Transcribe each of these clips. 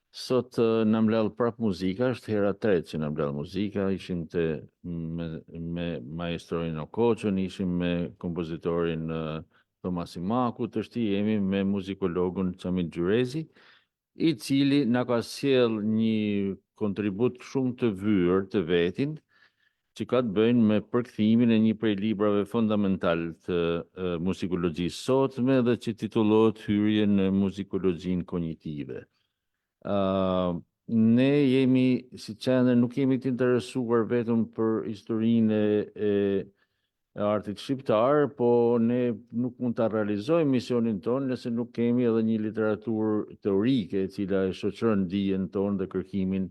Sot në mbledh prap muzika, është hera e tretë që në mbledh muzika, ishim me maestrorin Okoçën, ishim me kompozitorin Thomas Maku, tashti jemi me muzikologun Çamil Gjurezi, i cili na ka sjell një kontribut shumë të vyer të vetin, që ka të bëjnë me përkthimin e një prej librave fundamental të muzikologjisë sotme dhe që titullohet Hyrje në muzikologjinë kognitive. Ne jemi, si qendër, nuk jemi të interesuar vetëm për historinë e artit shqiptar, po ne nuk mund të realizojmë misionin tonë nëse nuk kemi edhe një literaturë teorike e cila e shoqëron dijen tonë dhe kërkimin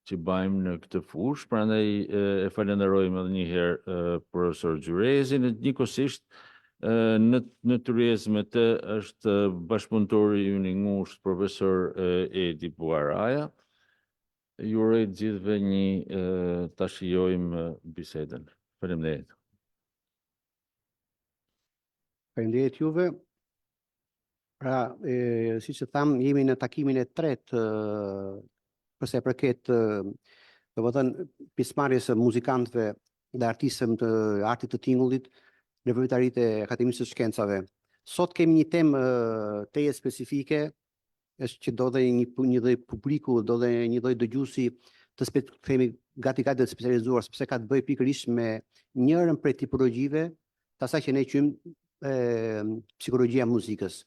që bajmë në këtë fushë. Prandaj e falenderojmë edhe një herë profesor Gjurezin, njëkohësisht në tryezë me të është bashkëpunëtori ynë i ngushtë profesor Edi Buaraja. Ju uroj të gjithëve ta shijojmë bisedën. Faleminderit. Faleminderit juve. Pra, siç e tham, jemi në takimin e tretë përsa përket domethënë pjesëmarrjes së muzikantëve dhe artistëve të artit të tingullit në veprimtaritë e Akademisë së Shkencave. Sot kemi një temë teje specifike, është që do dhe një lloj publiku, do dhe një lloj dëgjuesi të themi gati të specializuar, sepse ka të bëjë pikërisht me njërën prej tipologjive të asaj që ne quajmë psikologjia e muzikës.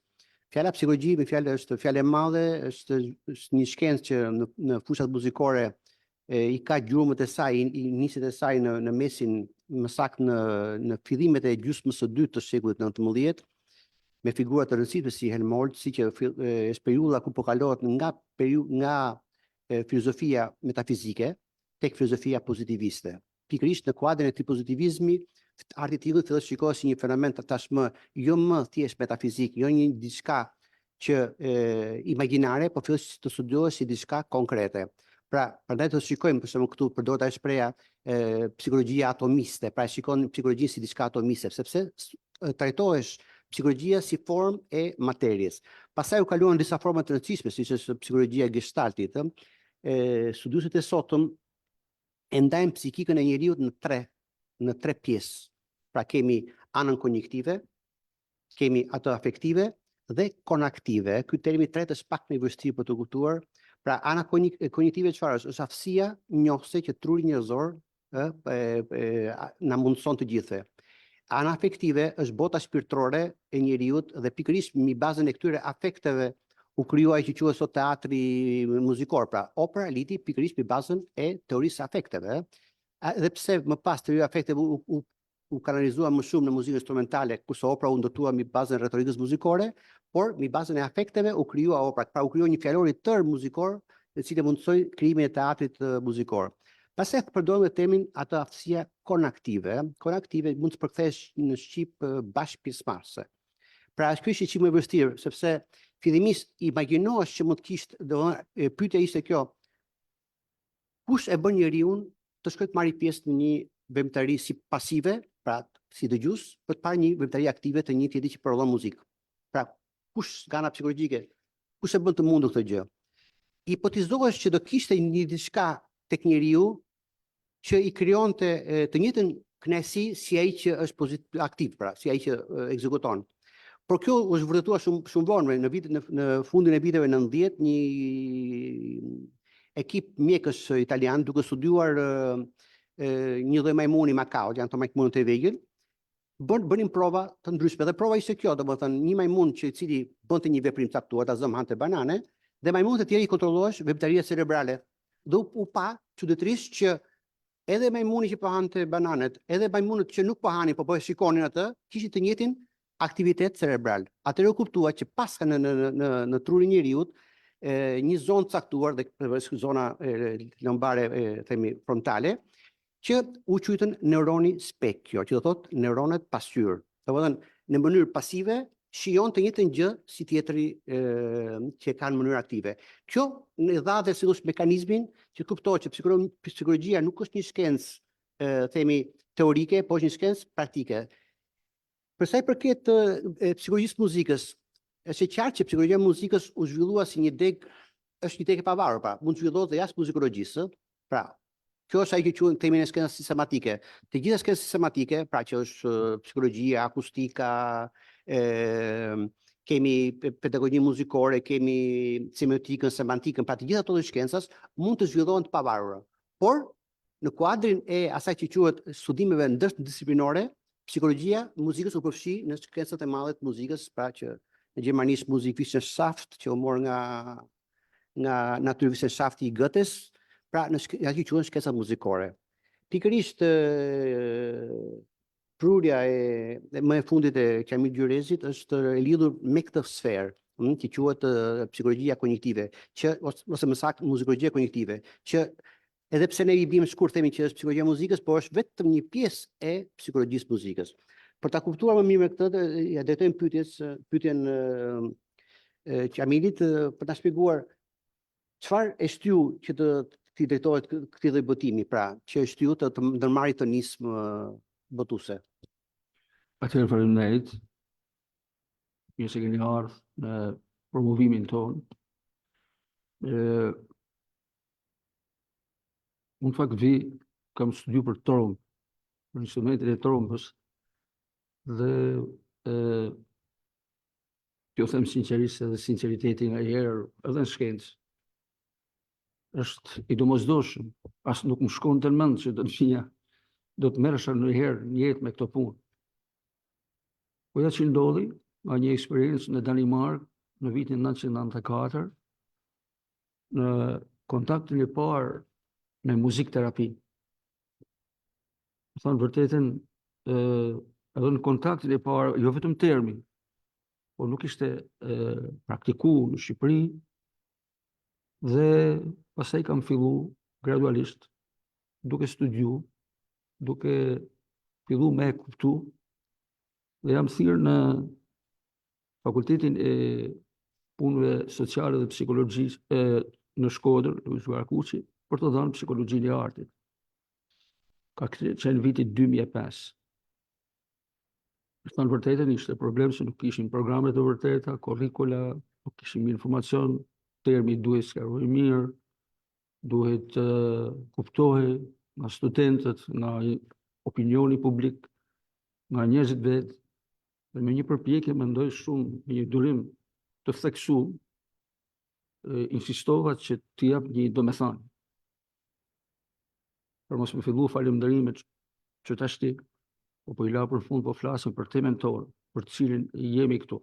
Fjala psikologji me fjalë është fjalë e madhe, është një shkencë që në fushat muzikore i ka gjurmët e saj, i niset e saj në mesin, më saktë në fillimet e gjysmës së dytë të shekullit 19, me figura të rëndësishme si Helmholtz, që është periudha ku po kalohet nga filozofia metafizike tek filozofia pozitiviste. Pikërisht në kuadrin e këtij pozitivizmi, arti i tillë fillon shikohet si një fenomen tashmë jo më thjesht metafizik, jo një diçka që imagjinare, por fillon të studiohet si diçka konkrete. Pra, prandaj të shikojmë për shembull këtu përdoret ajo shpreha psikologjia atomiste, pra shikon psikologjinë si diçka atomiste, sepse trajtohesh psikologjia si formë e materjes. Pastaj u kaluan disa forma të rëndësishme, siç është psikologjia gestaltit. Studiuesit e sotëm e ndajnë psikikën e njeriu në tre pjesë. Pra kemi anën kognitieve, kemi ato afektive dhe konaktive. Ky termi tretë është pak më i vështirë për të kuptuar. Pra ana kognitive çfarë është? Është aftësia njohëse që truri njerëzor na mundson të gjithëve. Ana afektive është bota shpirtërore e njeriut dhe pikërisht mbi bazën e këtyre afekteve u krijuai që quhet sot teatri muzikor. Pra opera liti pikërisht mbi bazën e teorisë afekteve. Edhe pse më pas teoria afekteve u kanalizua më shumë në muzikën instrumentale, kurse opera u ndërtua mbi bazën e retorikës muzikore, por mbi bazën e afekteve u krijua opera. Pra u krijoi një fjalor i tërë muzikor, i cili mundsoi krijimin e teatrit muzikor. Pastaj përdorim termin atë aftësia konaktive. Konaktive mund të përkthesh në shqip bashkëpjesëmarrëse. Pra është ky që më e vështirë, sepse fillimisht imagjinohesh që mund të kishte, domethënë pyetja ishte kjo: kush e bën njeriu të shkojë të marrë pjesë në një veprimtari si pasive, pra si dëgjues, për të parë një veprimtari aktive të një tjetri që prodhon muzikë. Pra kush nga ana psikologjike, kush e bën të mundur këtë gjë? Hipotizohesh që do kishte një diçka tek njeriu që i krijonte të njëjtën kënaqësi si ai që është aktiv, pra si ai që ekzekuton. Por kjo është vërtetuar shumë vonë në fundin e viteve 90, një ekip mjekësh italian duke studiuar një lloj majmuni Macao, janë ato majmunët e vegjël, bënin prova të ndryshme dhe prova ishte kjo, domethënë një majmun i cili bënte një veprim të caktuar, ta zëm hante banane, dhe majmunët e tjerë i kontrollohesh veprimtaria cerebrale. Dhe u pa çuditërisht që edhe majmuni që po hante bananet, edhe majmunët që nuk po hanin, po shikonin atë, kishin të njëjtin aktivitet cerebral. Atëherë u kuptua që paska në trurin e njeriu një zonë caktuar dhe zona lombare themi frontale, që u quajtën neuroni specchio, që do thotë neuronet pasqyrë. Domethënë në mënyrë pasive shijon të njëjtën gjë si tjetri që kanë në mënyrë aktive. Kjo në dha dhe sigurisht mekanizmin që kuptohet që psikologjia nuk është një shkencë themi teorike, por është një shkencë praktike. Për sa i përket psikologjisë muzikës, është e qartë që psikologjia e muzikës u zhvillua si një deg është një tek e pavarur, pra, mund të zhvillohet dhe jashtë muzikologjisë. Pra, kjo është ajo që quhen themin e skenës sistematike. Të gjitha skenës sistematike, pra që është psikologjia, akustika, kemi pedagogji muzikore, kemi semiotikën, semantikën, pra të gjitha ato shkencas mund të zhvillohen të pavarura. Por në kuadrin e asaj që quhet studimeve ndërdisciplinore, psikologjia e muzikës u përfshi në shkencat e mëdha të muzikës, pra që në gjermanisht Musikwissenschaft, që u mor nga Naturwissenschaft i Goethes, pra në aty quhen shkencat muzikore. Pikërisht prurja më e fundit e Kamil Gjyrezit është e lidhur me këtë sferë, që quhet psikologjia kognitive, që ose më saktë muzikologjia kognitive, që edhe pse ne i bim shkurt themi që është psikologjia e muzikës, por është vetëm një pjesë e psikologjisë muzikës. Për ta kuptuar më mirë me këtë, ja drejtojmë pyetjen Kamilit për ta shpjeguar çfarë e shtyu që të drejtohet këtij lloj botimi, pra që e shtyu të ndërmarrë të nismë botuese. Atëherë faleminderit. Mirë se keni ardhur në promovimin tonë. Unë fakt kam studiu për tromb, për instrumentin e trombës, dhe kjo them sinqerisht edhe sinqeriteti nga herë edhe në shkencë është i domosdoshëm, as nuk më shkon të mend që do të merresha ndonjëherë në jetë me këto punë. Po ja që ndodhi nga një eksperiencë në Danimark në vitin 1994, në kontaktin e parë me muzikterapi. Më thonë vërtetën, edhe në kontaktin e parë, jo vetëm termi, por nuk ishte praktikuar në Shqipëri, dhe pastaj kam fillu gradualisht, duke studiu, duke fillu me e kuptu, dhe jam thirrë në Fakultetin e Punëve Sociale dhe Psikologjisë në Shkodër, Luiz Varakuqi, për të dhënë psikologjinë e artit. Ka qenë viti 2005. Për të thënë vërtetën, ishte problem se nuk kishin programe të vërteta, kurrikula, nuk kishim informacion, termi duhet sqarohej mirë, duhet kuptohej nga studentët, nga opinioni publik, nga njerëzit vetë, dhe me një përpjekje mendoj shumë, me një durim të theksuar, insistova që të jap një domethënie. Për mos më fillu falënderimet që tashti, po i la për fund, po flasim për temën tonë, për të cilin jemi këtu,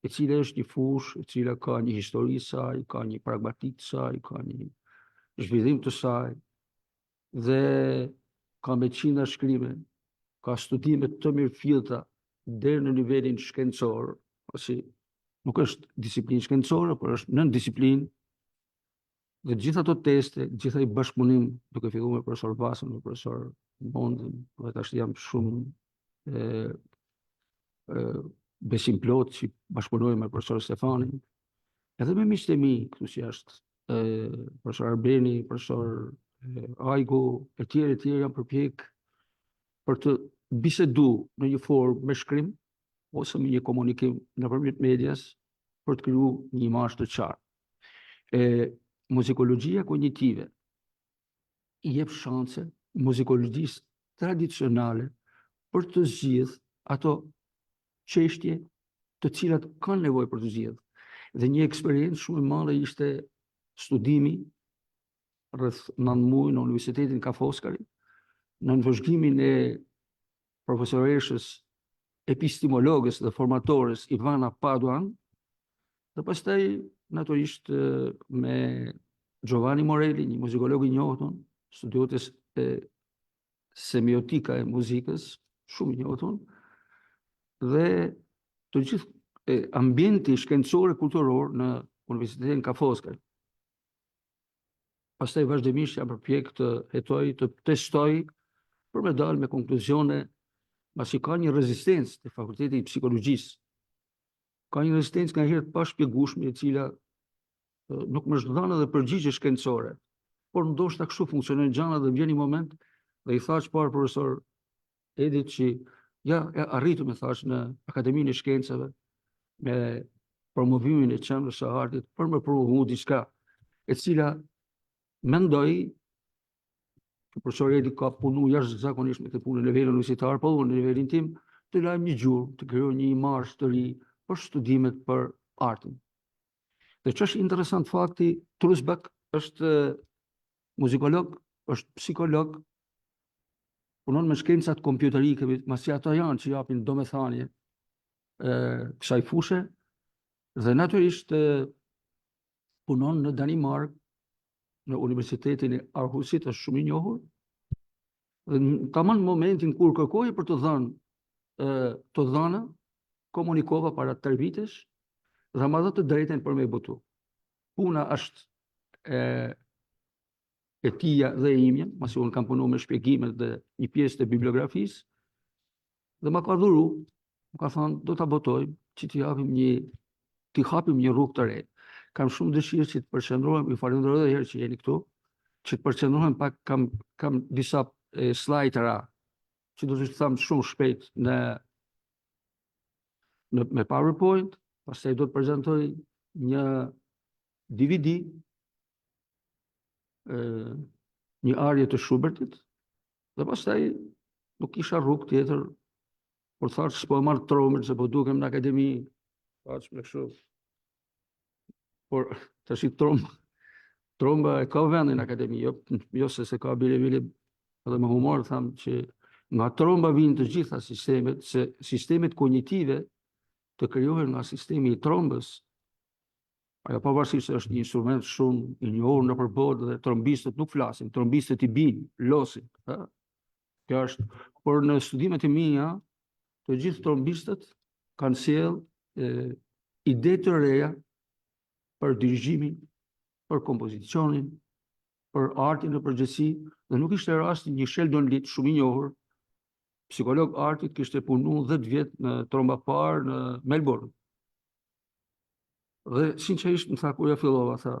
e cila është një fushë, e cila ka një histori të saj, ka një pragmatik të saj, ka një zhvillim të saj, dhe ka me qindra shkrime, ka studime të mirëfillta deri në nivelin shkencor, pasi nuk është disiplinë shkencore, por është nën disiplinë, dhe gjitha ato teste, gjitha i bashkëpunim, duke filluar me profesor Basën, me profesor Bondin, dhe tash jam shumë besim plot që bashkëpunoj me profesor Stefanin, edhe me miqtë e mi, këtu që është profesor Arbeni, profesor Ajgu, e tjerë janë përpjek për të bisedu në një formë me shkrim, ose me një komunikim nëpërmjet medias, për të krijuar një imazh të qartë. Muzikologjia kognitive i jep shanse muzikologjisë tradicionale për të zgjidhur ato çështje të cilat kanë nevojë për të zgjidhur. Dhe një eksperiencë shumë e madhe ishte studimi rreth 9 muaj në Universitetin Ka Foscari, në nënvëzhgimin e profesoreshës epistemologës dhe formatores Ivana Paduan, dhe pastaj natyrisht me Giovanni Morelli, një muzikolog i njohur, studiues e semiotika e muzikës, shumë i njohur, dhe të gjithë ambienti shkencor e kulturor në Universitetin Ka Foscari. Pastaj vazhdimisht jam përpjek të hetoj, të testoj, për me dalë me konkluzione, pasi ka një rezistencë të Fakultetit i Psikologjisë. Ka një rezistencë nga herë të pashpjegueshme, e cila nuk më është dhënë edhe përgjigje shkencore, por ndoshta kështu funksionojnë gjërat dhe vjen një moment dhe i thash parë profesor Edit që ja arritu me thash në Akademinë e Shkencave me promovimin e qendrës së artit për me provu diçka e cila mendoj që profesori Edi ka punu jashtëzakonisht me këtë punë në nivelin universitar, po në nivelin tim, të lajmë një gjurë, të krijojë një imazh të ri për studimet për artin. Dhe që është interesant fakti, Trusbeck është muzikolog, është psikolog, punon me shkencat kompjuterike, masi ato janë që japin domethënie kësaj fushë, dhe natyrisht punon në Danimark, në Universitetin e Aarhusit, është shumë i njohur. Dhe tamam në momentin kur kërkoi për të dhënë, komunikova para 3 vitesh dhe ma dhë të drejten për me botu. Puna është e tia dhe e imja, masi unë kam punu me shpjegimet dhe një pjesë të bibliografisë, dhe ma ka dhuru, më ka thënë, do të botojmë që t'i hapim një rrugë të re. Kam shumë dëshirë që të përqendrohem, ju falenderoj edhe herë që jeni këtu, që të përqendrohem pak, kam disa slajtera që do të them shumë shpejt me PowerPoint, pastaj do të prezantoj një DVD, një arje të Schubertit, dhe pastaj nuk kisha rrugë tjetër, por thash s'po e marr trombën se po dukem në akademi, paç me kështu. Por tash tromba e ka vendin në akademi, jo se ka bile edhe me humor tham që nga tromba vinë të gjitha sistemet, se sistemet kognitive të krijohen nga sistemi i trombës. Ajo pavarësisht se është një instrument shumë i njohur nëpër botë dhe trombistët nuk flasin, trombistët i bin, losin. Kjo është, por në studimet e mia, të gjithë trombistët kanë sjellë ide të reja për dirigjimin, për kompozicionin, për artin në përgjithësi, dhe nuk ishte rasti një Sheldon Litt shumë i njohur, psikolog artit, kishte punu 10 vjet në tromba parë në Melbourne. Dhe sinqerisht më tha kur ja fillova, tha,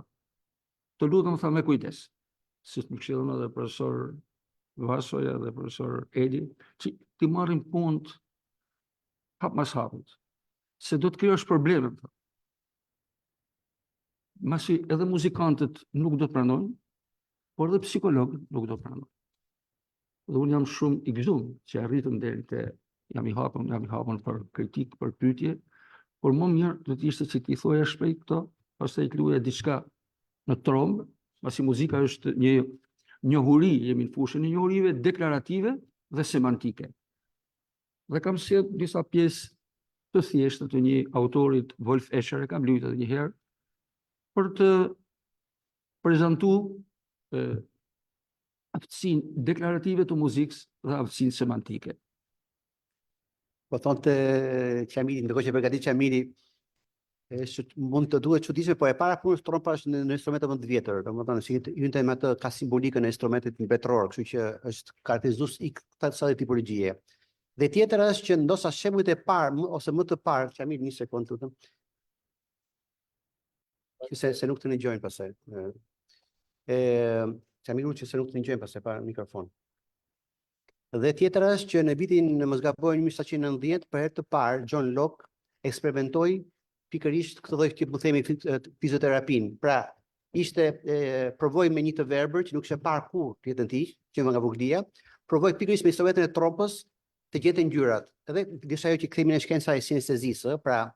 të lutem, tha, me kujdes. Si më këshillën edhe profesor Vasoja dhe profesor Edi, që ti marrin punë hap mas hapit, se do të krijosh probleme. Masi edhe muzikantët nuk do të pranojnë, por edhe psikologët nuk do të pranojnë. Dhe unë jam shumë i gëzuar që arritëm deri te jam i hapur për kritik, për pyetje, por më mirë do të ishte që ti thoja shpejt këto, pastaj të luaja diçka në trombë, pasi muzika është një njohuri, jemi në fushën e njohurive deklarative dhe semantike. Dhe kam sjellë disa pjesë të thjeshta të një autorit Wolf Escher, kam luajtur edhe një herë, për të prezantuar aftësinë deklarative të muzikës dhe aftësinë semantike. Po thonte Qamili, ndërkohë që përgatit Qamili, mund të duhet çuditshme, po e para punës trompa është në instrumente më të vjetër, domethënë si hynte me atë ka simbolikën e instrumentit mbretëror, kështu që është karakterizues i kësaj tipologjie. Dhe tjetër është që ndoshta shembujt e parë ose më të parë, Qamili, një sekondë lutem. Se nuk të ndëgjojnë pastaj. Qamilu që se nuk të ndëgjojnë pastaj pa mikrofon. Dhe tjetër është që në vitin, mos gaboj, 1790, për herë të parë John Locke eksperimentoi pikërisht këtë lloj që po themi fizioterapinë. Pra, ishte provoi me një të verbër që nuk ishte parë kurrë në jetën e tij, që nga voglia, provoi pikërisht me instrumentin e trompës të gjetë ngjyrat. Edhe disa ajo që themi në shkenca e sinestezisë, pra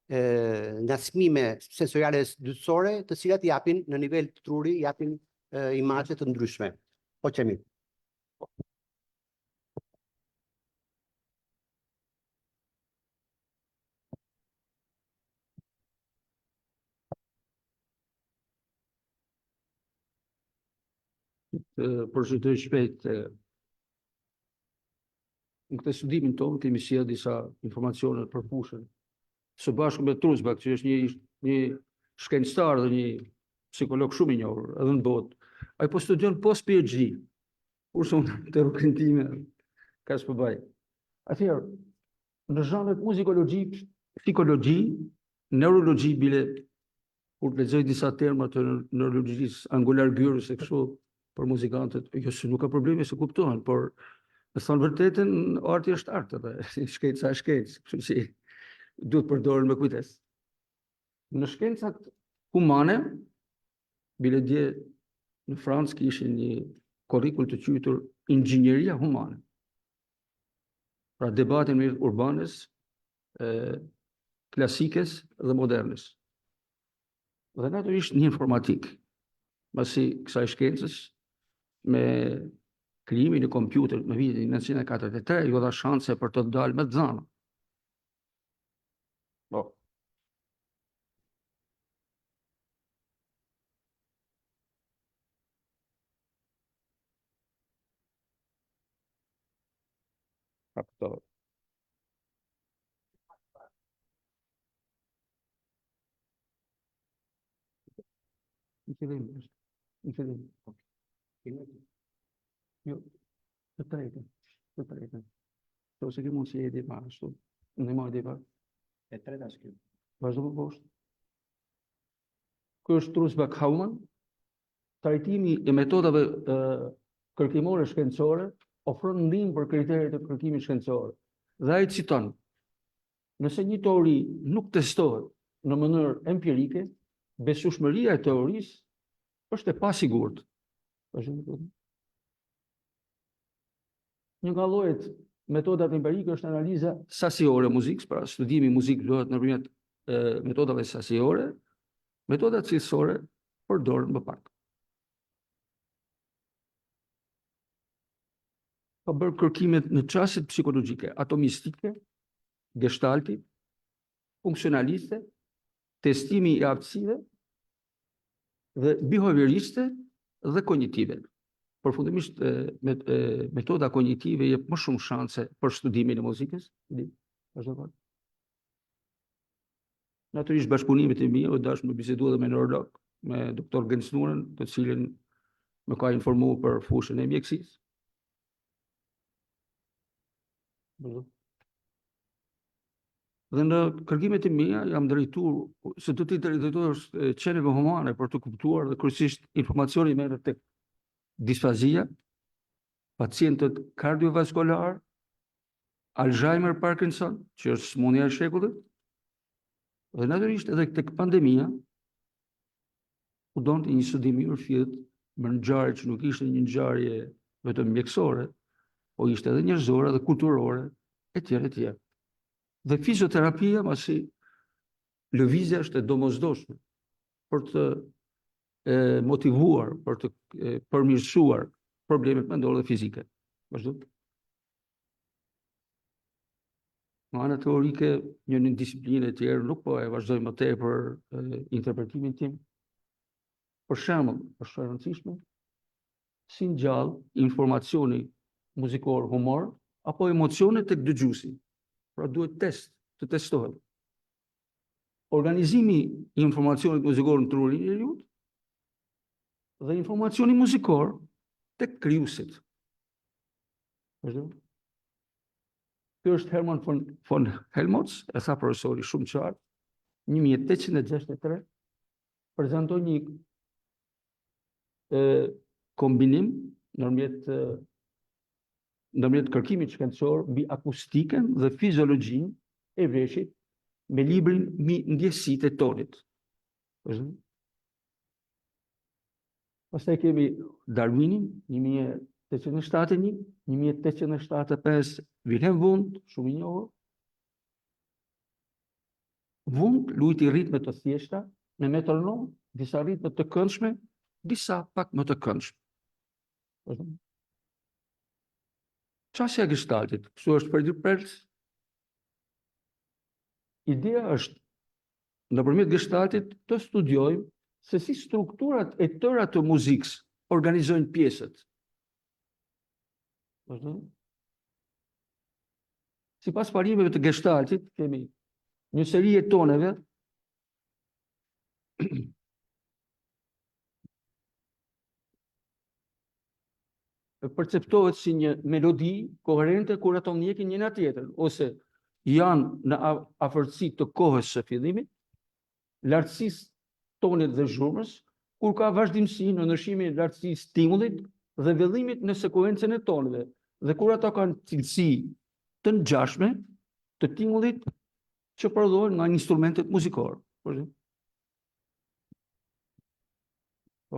ngacmime sensoriale dytësore, të cilat japin në nivel të truri, japin imazhe të ndryshme. Po Qamil. Përshëndetje shpejt. Në këtë studimin tonë kemi sjellë disa informacione për fushën. Së bashku me Trusbeck, që është një shkencëtar dhe një psikolog shumë i njohur edhe në botë. Ai po studion post PhD. Kurse unë të rrugën time ka s'po bëj. Atëherë, në zhanret muzikologji, psikologji, neurologji bile, kur lexoj disa terma të neurologjisë angular gyrës e kështu për muzikantët, jo se nuk ka probleme se kuptohen, por me thonë vërtetën, arti është art, edhe shkenca është shkencë, kështu që duhet përdorur me kujdes. Në shkencat humane, bile dje në Francë kishin një kurrikull të quajtur inxhinieria humane. Pra debatin me urbanes, klasikes dhe modernes. Dhe natyrisht një informatik, pasi kësaj shkencës, me krijimin e kompjuterit në vitin 1943, ju dha shanse për të dalë me dhëna. Po. Kapto. Në fillim. Jo, të trejtën. To se ke mund si e di ma, ashtu. Në ma e di pa. E treta është kjo. Vazhdo më poshtë. Ky është Truls Backhauman, trajtimi i metodave kërkimore shkencore ofron ndihmë për kriteret e kërkimit shkencor. Dhe ai citon: nëse një teori nuk testohet në mënyrë empirike, besueshmëria e teorisë është e pasigurt. Një nga llojet metodat empirike është analiza sasiore e muzikës, pra studimi i muzikës bëhet nëpërmjet metodave sasiore, metodat cilësore përdoren më pak. Ka bërë kërkimet në çështjet psikologjike, atomistike, gestalti, funksionaliste, testimi i aftësive dhe behavioriste dhe kognitive. Përfundimisht metoda kognitive jep më shumë shanse për studimin e muzikës. Natyrisht bashkëpunimet e mia u dash me bisedua dhe me neurolog, me doktor Gensnuren, të cilin më ka informuar për fushën e mjekësisë. Dhe në kërkimet e mia jam drejtuar se do të drejtohesh qenieve humane për të kuptuar dhe kryesisht informacioni merret tek disfazia, pacientët kardiovaskular, Alzheimer, Parkinson, që është sëmundja e shekullit, dhe natyrisht edhe tek pandemia, u donte një studim i rrëfit me ngjarje që nuk ishte një ngjarje vetëm mjekësore, po ishte edhe njerëzore dhe kulturore, etj. Dhe fizioterapia, pasi lëvizja është e domosdoshme për të motivuar, për të përmirësuar problemet mendore dhe fizike. Vazhdo. Në anë teorike, një disiplinë e tjerë nuk po e vazhdoj më tepër interpretimin tim. Për shembull, është e rëndësishme si ngjall informacioni muzikor humor apo emocione tek dëgjuesi. Pra duhet të testohet. Organizimi i informacionit muzikor në trurin e njeriut dhe informacioni muzikor tek krijuesit. Ky është Hermann von Helmholtz, e tha profesori shumë qartë, 1863, prezantoi një kombinim ndërmjet kërkimit shkencor mbi akustikën dhe fiziologjinë e veshit me librin Mbi ndjesitë e tonit. Pastaj kemi Darwinin, 1871, 1875, Wilhelm Wundt, shumë i njohur. Wundt luajti ritme të thjeshta me metronom, disa ritme të këndshme, disa pak më të këndshme. Çështja e gestaltit, kështu është Friedrich Perls. Ideja është nëpërmjet gestaltit të studiojmë se si strukturat e tëra të muzikës organizojnë pjesët. Sipas parimeve të gestaltit, kemi një seri e toneve perceptohet si një melodi koherente kur ato ndjekin njëra tjetrën, ose janë në afërsi të kohës së fillimit, lartësisë tonit dhe zhurmës, kur ka vazhdimsi në ndryshimin e lartësisë stimullit dhe vellimit në sekuencën e tonëve, dhe kur ato kanë cilësi të ngjashme të tingullit që prodhohen nga instrumentet muzikore. Po.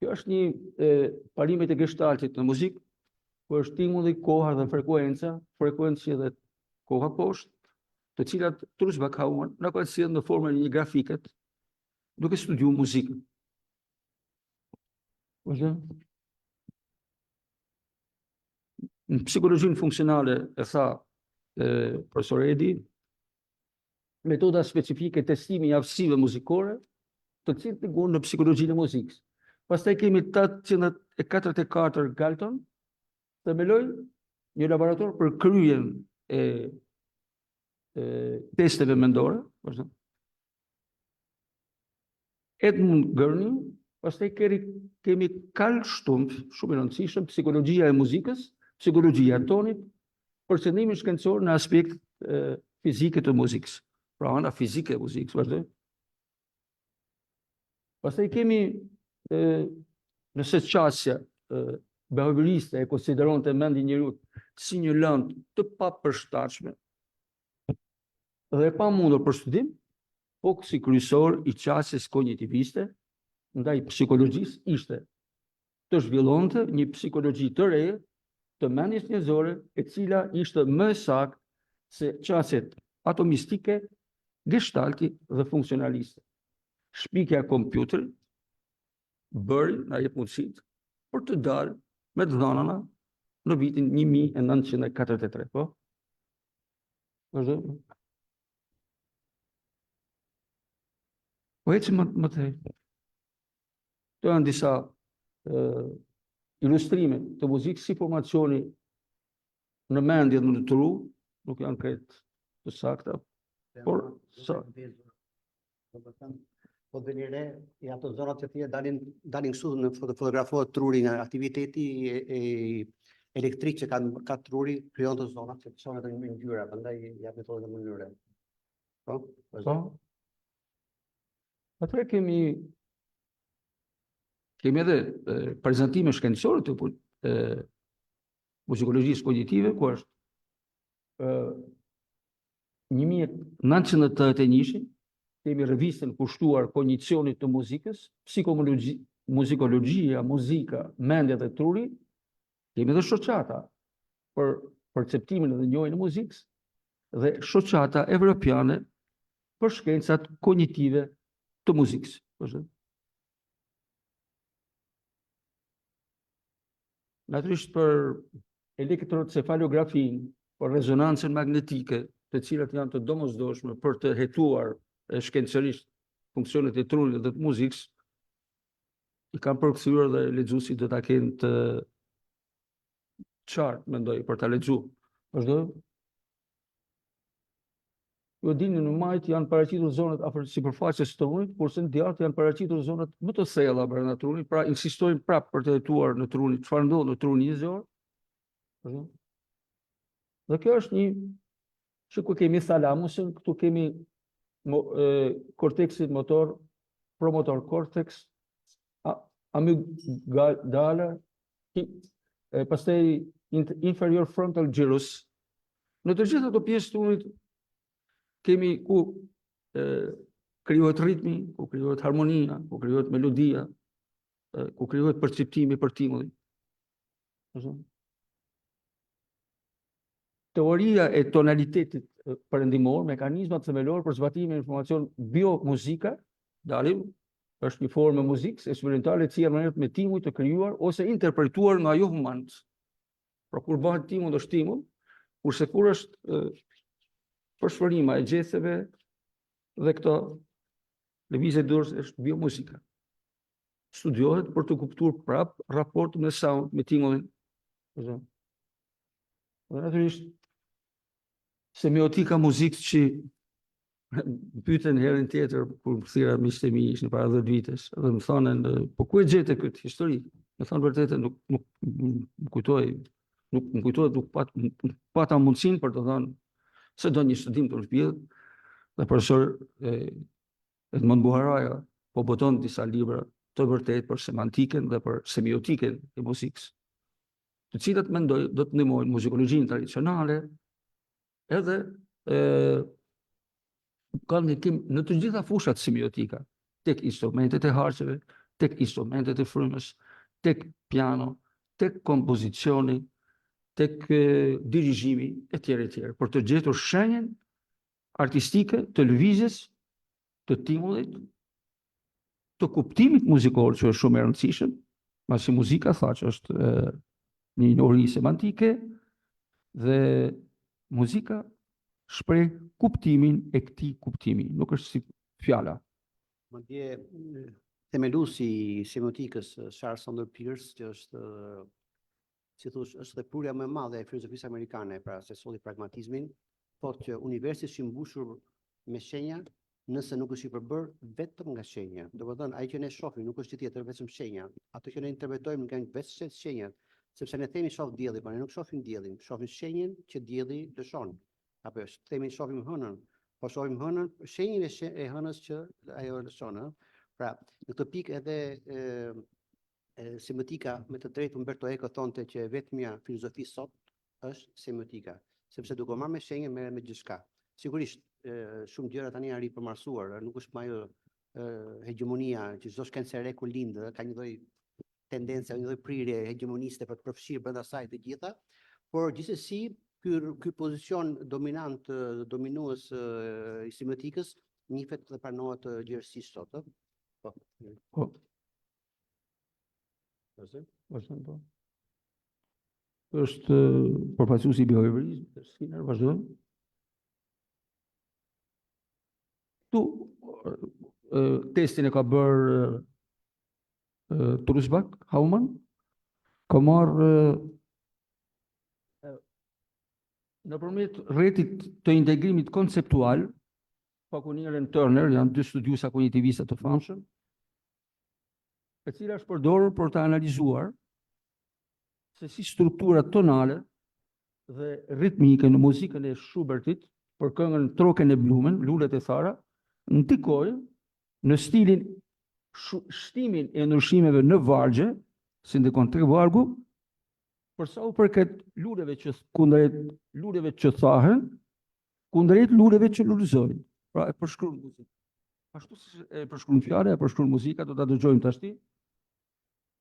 Kjo është një parimet e gestaltit në muzikë, ku është stimulli, koha dhe frekuenca dhe koha poshtë, të cilat Truls-Backhammar na kanë sjellë në formën e një grafiket, duke studiuar muzikën. Në psikologjinë funksionale, e tha profesor Edi, metoda specifike testimi i aftësive muzikore, të cilët treguan në psikologjinë e muzikës. Pastaj kemi 844 Galton, themeloi një laborator për kryen e testeve mendore, Edmund Gurney, pastaj kemi Carl Stumpf, shumë i rëndësishëm, psikologjia e muzikës, psikologjia e tonit, përcjellimi shkencor në aspekt fizike të muzikës, pra ana fizike e muzikës, vazhdoj. Pastaj kemi nëse qasja behavioriste e konsideronte mendjen e njeriut si një lëndë të papërshtatshme dhe e pamundur për studim, fokusi kryesor i qasjes kognitiviste ndaj psikologjisë ishte të zhvillonte një psikologji të re të mendjes njerëzore, e cila ishte më saktë se qasjet atomistike, gestalti dhe funksionaliste. Shpikja kompjuterit bëri na jep mundësitë për të dalë me të dhënana në vitin 1943, po? Vazhdo. Po ecim më të herë. Këto janë disa ilustrime të muzikës si formacioni në mendje dhe në tru, nuk janë kretë të sakta, por sa... Po dhe një re, i ato zonat që tje dalin kështu në fotografohet truri nga aktiviteti elektrik që ka truri, kryon të zonat që të në ngjyra, prandaj ja metodën e mënyrë. Po? Po? Atëre kemi edhe prezantime shkencore të muzikologjisë kognitive, ku është 1981, kemi revistën kushtuar kognicionit të muzikës, muzikologjia, muzika, mendja dhe truri, kemi edhe shoqata për perceptimin dhe njohjen e muzikës dhe shoqata evropiane për shkencat kognitive të muzikës. Natyrisht për elektrocefalografin, për rezonancën magnetike, të cilat janë të domosdoshme për të hetuar shkencërisht funksionet e trunit dhe të muzikës, i kam përkthyer dhe lexuesit do ta kenë të qartë, mendoj, për ta lexuar. Vazhdo. Ju dini në majt janë paraqitur zonat afër sipërfaqes së trunit, kurse në djathtë janë paraqitur zonat më të thella brenda trunit, pra insistojnë prapë për të hetuar në trunit, çfarë ndodh në trunin njerëzor. Dhe kjo është një që ku kemi thalamusin, këtu kemi korteksin motor, promotor cortex, amygdala, pastaj inferior frontal gyrus. Në të gjitha ato pjesë të trunit kemi ku krijohet ritmi, ku krijohet harmonia, ku krijohet melodia, ku krijohet perceptimi për timullin. Teoria e tonalitetit perëndimor, mekanizmat themelor për zbatimin e informacion biomuzika, dalim, është një formë e muzikës eksperimentale e cila merret me timuj të krijuar ose interpretuar nga jo humanët. Pra kur bëhet timull është timull, kurse kur është përshpërima e gjetheve dhe këto lëvizje dorës është biomuzika. Studiohet për të kuptuar prap raportin me sound, me tingullin. Dhe natyrisht semiotika muzikës që pyeten herën tjetër kur thira miqtë e mi ishin para 10 vitesh dhe më thonë po ku e gjete këtë histori? Më thonë vërtetë nuk kujtoj, nuk pata mundësinë për të thënë se do një studim të rrëpjellë, dhe profesor Edmond Buharaja po boton disa libra të vërtet për semantiken dhe për semiotiken e muzikës, të cilat mendoj do të ndihmojnë muzikologjinë tradicionale edhe kanë ndihmë në të gjitha fushat semiotika, tek instrumentet e harqeve, tek instrumentet e frymës, tek piano, tek kompozicioni, tek dirigimi e tjerë, për të gjetur shenjen artistike të lëvizjes, të timullit, të kuptimit muzikor që është shumë e rëndësishëm, pasi muzika tha që është një njohuri semantike dhe muzika shpreh kuptimin e këtij kuptimi, nuk është si fjala. Madje themeluesi i semiotikës Charles Sanders Peirce, që është si thosh, është dhe prurja më e madhe e filozofisë amerikane, pra se solli pragmatizmin, thotë që universi është i mbushur me shenja nëse nuk është i përbërë vetëm nga shenja. Domethënë, ai që ne shohim nuk është gjë tjetër vetëm shenja. Ato që ne interpretojmë nga vetë shenjat, sepse ne themi shoh dielli, por ne nuk shohim diellin, shohim shenjën që dielli lëshon. Apo themi shohim hënën, po shohim hënën, shenjën e hënës që ajo lëshon, ëh. Pra, në këtë pikë edhe semiotika, me të drejtë Umberto Eco thonte që vetmja filozofi sot është semiotika, sepse duke marrë me shenjë merret me gjithçka. Sigurisht, shumë gjëra tani janë ripërmarsuar, nuk është më ajo hegemonia që çdo shkencë e re ku lind ka një lloj tendence, një lloj prirje hegemoniste për të përfshirë brenda saj të gjitha, por gjithsesi ky pozicion dominant, dominues i semiotikës njihet dhe pranohet gjithësisht sot, ëh. Po. Po. Është përfaqësuesi i behaviorizmit, Skinner, vazhdojmë. Tu testin e ka bërë Trusbach, Hauman, ka marrë nëpërmjet rrjetit të integrimit konceptual, Pakunier e Turner, janë dy studiuesa kognitivistë të famshëm, e cila është përdorur për të analizuar se si strukturat tonale dhe ritmike në muzikën e Schubertit për këngën Trocken e Blumen, Lulet e Thara, ndikojnë në shtimin e ndryshimeve në vargje, si ndikon tek vargu, për sa u përket luleve që thahen, kundrejt luleve që lulëzojnë. Pra e përshkruan muzikën. Ashtu si e përshkruan fjalë, e përshkruan muzika, do ta dëgjojmë tashti.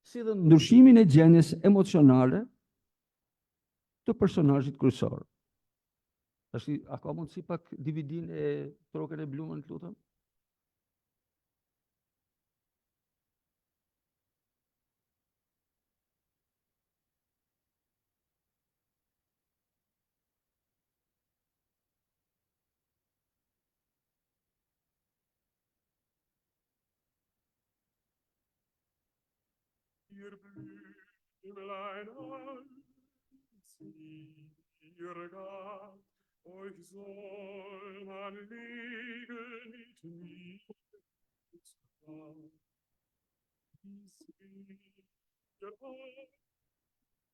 Si dhe ndryshimin e gjendjes emocionale të personazhit kryesor. Tashti, a ka mundësi pak DVD-n e Trocken e Blumen, lutem? Ihr Blümlein als ihr gab, euch soll man legen mit mir ins Grab. Ihr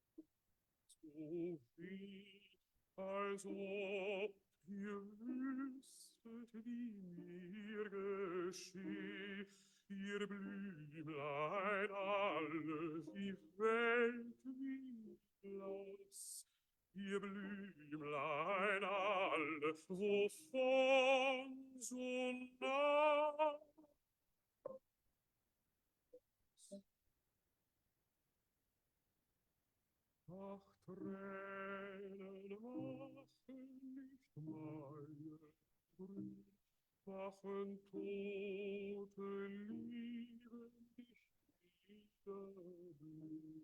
habt so viel, als ob ihr wüsstet, wie mir geschieht. Ihr Blümlein alles, die Welt wie blass. Ihr Blümlein alles, wovon so nah. Ach, Tränen machen nicht meine Brüder. Wachen tote Lieben dich wieder.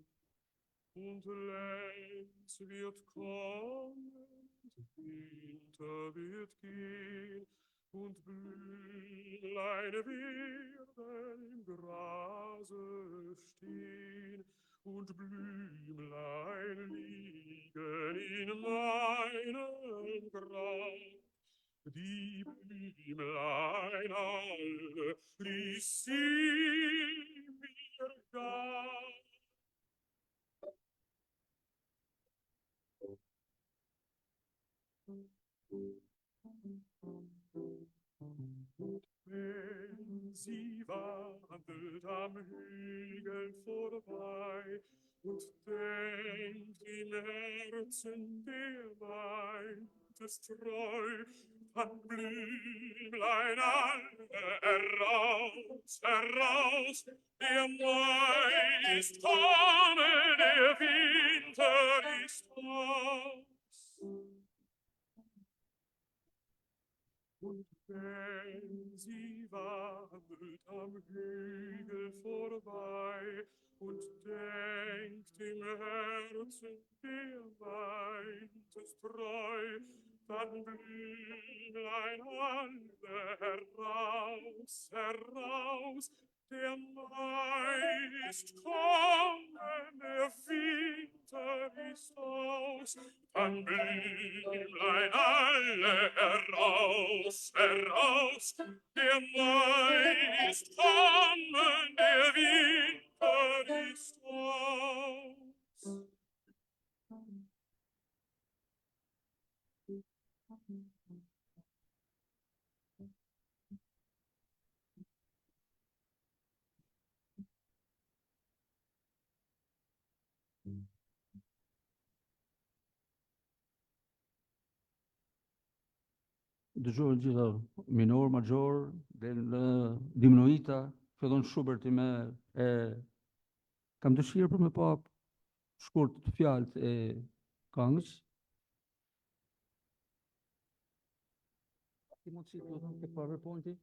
Und längst wird kommen, Winter wird gehen, und Blümlein werden im Grase stehen, und Blümlein liegen in meinem Grab. Die Blümlein alle, die sie mir gab. Wenn sie wandelt am Hügel vorbei und denkt im Herzen, der weint es treu, Dann Blümlein alle heraus, heraus, der Mai ist kommen, der Winter ist aus. Und wenn sie wandelt am Hügel vorbei und denkt im Herzen, der meint es treu, dann Blümlein alle heraus, heraus, der Mai ist kommen, der Winter ist aus. Dann Blümlein alle heraus, heraus, der Mai ist kommen, der Winter ist aus. Dëgjojnë gjitha minor, major, del diminuita, fillon Schuberti me kam dëshirë për me pa shkurt fjalët e këngës. A ke mundësi të të PowerPoint-i?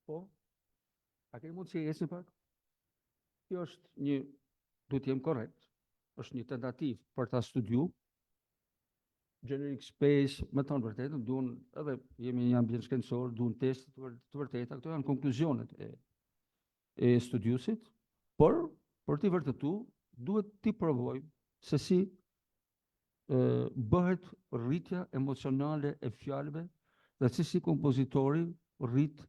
Po? A ke mundësi e ecni pak? Kjo është një, du t'jem korrekt, është një tentativë për ta studiu. Generic space, me thonë vërtetën, duhen edhe jemi një ambient shkencor, duhen test të vërteta, këto janë konkluzionet e studiusit, por për t'i vërtetu, duhet t'i provoj se si bëhet rritja emocionale e fjalëve dhe se si kompozitori rrit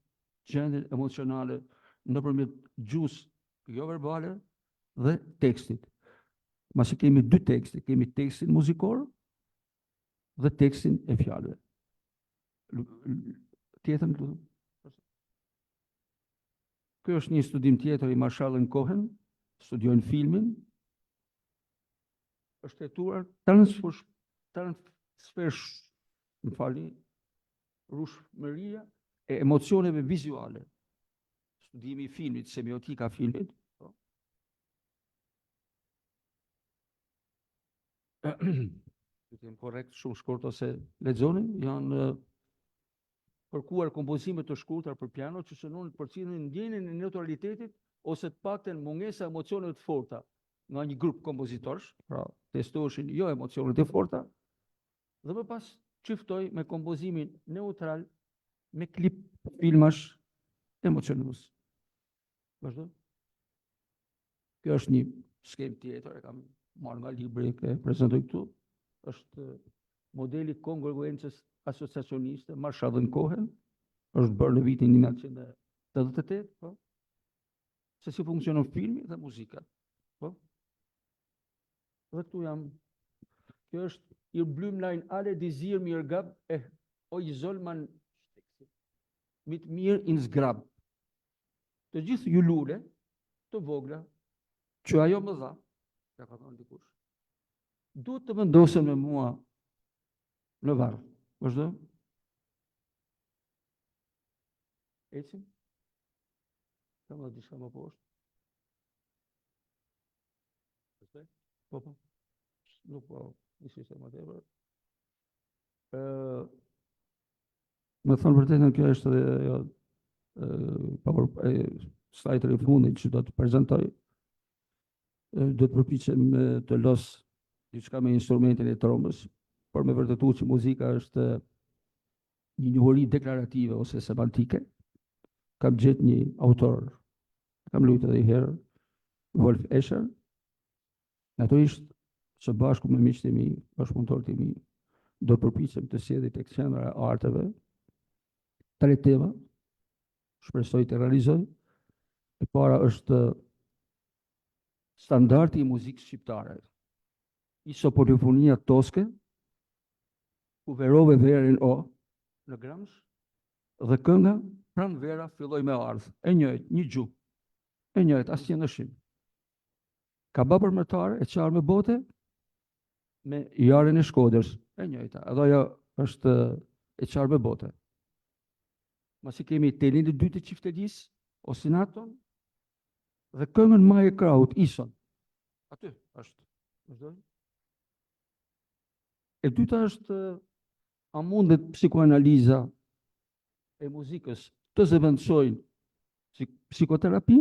gjendjen emocionale nëpërmjet gjuhës jo verbale dhe tekstit. Masi kemi dy tekste, kemi tekstin muzikor dhe tekstin e fjalëve. Tjetër, ky është një studim tjetër i Marshall & Cohen, studiojnë filmin, është hetuar rushmëria e emocioneve vizuale. Studimi i filmit, semiotika filmit. Të jem korrekt, shumë shkurt ose lexoni, janë kërkuar kompozime të shkurtra për piano që shënojnë përcjelljen e ndjenjën e neutralitetit ose të paktën mungesa emocioneve të forta nga një grup kompozitorësh, pra testoheshin jo emocionet e forta, dhe më pas çiftoi me kompozimin neutral me klip filmash emocionues. Vazhdo. Kjo është një skemë tjetër, e kam marrë nga libri që prezantoj këtu. Është modeli kongruencës asociacioniste Marshall & Cohen, është bërë në vitin 1988, po? Se si funksionon filmi dhe muzika. Po? Dhe këtu jam, kjo është ihr Blümlein alle die sie mir gab, oj soll man mit mir ins Grab. Të gjithë ju lule, të vogla, që ajo më dha, ja ka thënë dikush. Duhet të vendosen me mua në varr. Vazhdo. Ecim. Kam edhe diçka më poshtë. Po, po. Nuk po, nisi se më tepër. Me thënë vërtetën, kjo është edhe slide-i i fundit që do të prezantoj. Do të përpiqem të los diçka me instrumentin e trombës, por me vërtetu që muzika është një njohuri deklarative ose semantike. Kam gjetë një autor, kam luajtur edhe një herë, Wolf Escher, natyrisht së bashku me miqtë e mi, bashkëpunëtorët e mi, do të përpiqem të sjellë tek qendra e arteve 3 tema, shpresoj të realizoj. E para është standardi i muzikës shqiptare. Isopolifonia toske, ku verove verin o në Gramsh, dhe kënga pranë vera filloi me ardh. E njëjtë, një gjuhë. E njëjtë, asnjë ndryshim. Ka bë përmërtare e qarë me bote me Jaren e Shkodrës. E njëjta. Edhe ajo është e qarbe bote. Masi kemi telin e dytë të qiftelisë, osinaton, dhe këngën ma e kraut, ison. Aty është. Vazhdojmë. E dyta është, a mundet psikoanaliza e muzikës të zëvendësojnë psikoterapi,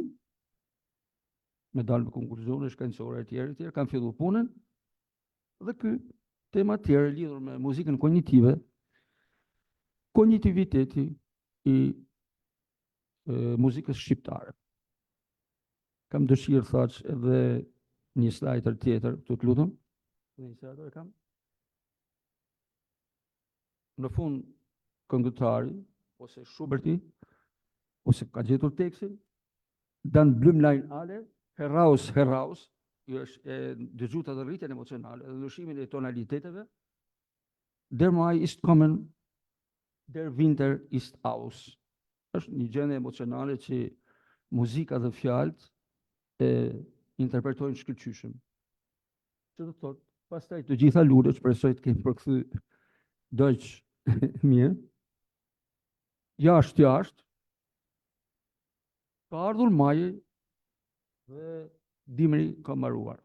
me dalë me konkluzione shkencore e tjerë, kanë fillu punën, dhe ky tema tjerë lidhur me muzikën kognitive, kognitiviteti i muzikës shqiptare. Kam dëshirë thaç edhe një slajder tjetër, të lutem. Një slajder e kam. Në fund këngëtari, ose Schuberti, ose ka gjetur tekstin, Dan Blümlein ale, heraus, i është dëgjuta dhe rritjen emocionale, dhe ndryshimin e tonaliteteve, Der Mai ist kommen, der Winter ist aus. Është një gjendje emocionale që muzika dhe fjalët e interpretojnë shkëlqyshëm. Që do të thotë, pastaj të gjitha lulet, shpresoj të kemi përkthy Deutsch mirë. Jashtë, ka ardhur maji dhe dimri ka mbaruar.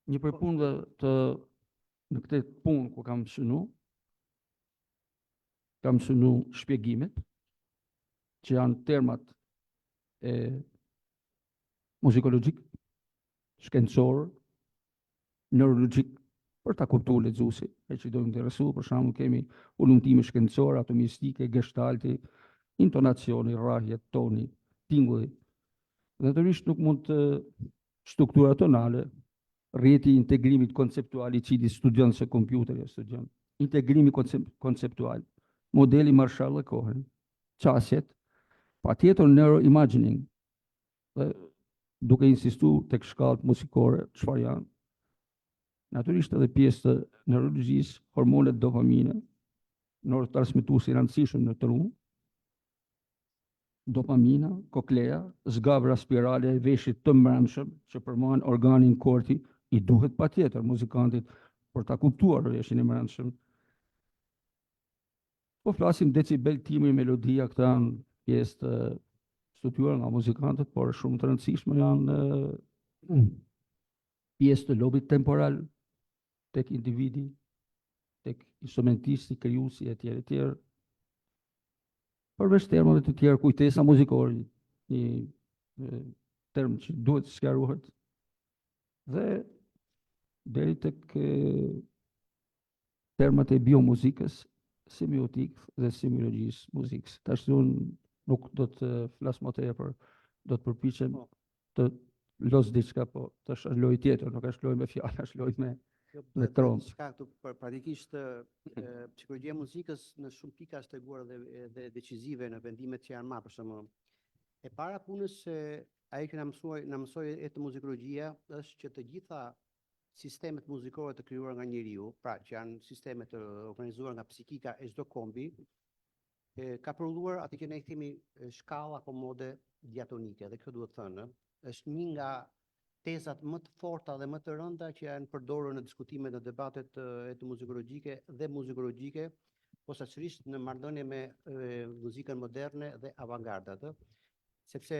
Një prej punëve në këtë punë ku kam shënu shpjegimet, që janë termat e muzikologjik, shkencor, neurologjik, për ta kuptuar lexuesi, e që do të interesu, për shembull kemi ulumtime shkencore, atomistike, gestalti, intonacioni, rrahje, toni, tingulli. Natyrisht nuk mund të struktura tonale, rrjeti i integrimit konceptual i cili studion se kompjuteri studion, integrimi konceptual, modeli Marshall dhe Cohen, qasjet, patjetër neuroimagining, dhe duke insistuar tek shkallët muzikore, çfarë janë. Natyrisht edhe pjesë të neurologjisë, hormonet dopamine, neurotransmetuesi i rëndësishëm në tru, dopamina, koklea, zgabra spirale e veshit të mbrëmshëm që përmban organin korti, i duhet patjetër muzikantit për ta kuptuar veshin e mbrëmshëm. Po flasim decibel, timri, melodia, këta janë pjesë të studiuar nga muzikantët, por shumë të rëndësishme janë pjesë të lobit temporal tek individi, tek instrumentisti, krijuesi e tjerë. Përveç termave të tjerë, kujtesa muzikore, një term që duhet sqarohet, dhe deri tek termat e biomuzikës, semiotik dhe semiologjisë muzikës. Tash unë nuk do të flas më tepër, do të përpiqem të los diçka, po tash është lojë tjetër, nuk është lojë me fjalë, është lojë me tron. Praktikisht psikologjia e muzikës në shumë pika është treguar dhe decisive në vendimet që janë marrë, për shembull. E para punës ajo që na mësoi etnomuzikologjia është që të gjitha sistemet muzikore të krijuara nga njeriu, pra që janë sisteme të organizuara nga psikika e çdo kombi, ka përulluar atë që ne themi shkalla komode diatonike, dhe kjo duhet thënë, është një nga tezat më të forta dhe më të rënda që janë përdorur në diskutimet në debatet etnomuzikologjike dhe muzikologjike, posaçërisht në marrëdhënie me muzikën moderne dhe avangardate, sepse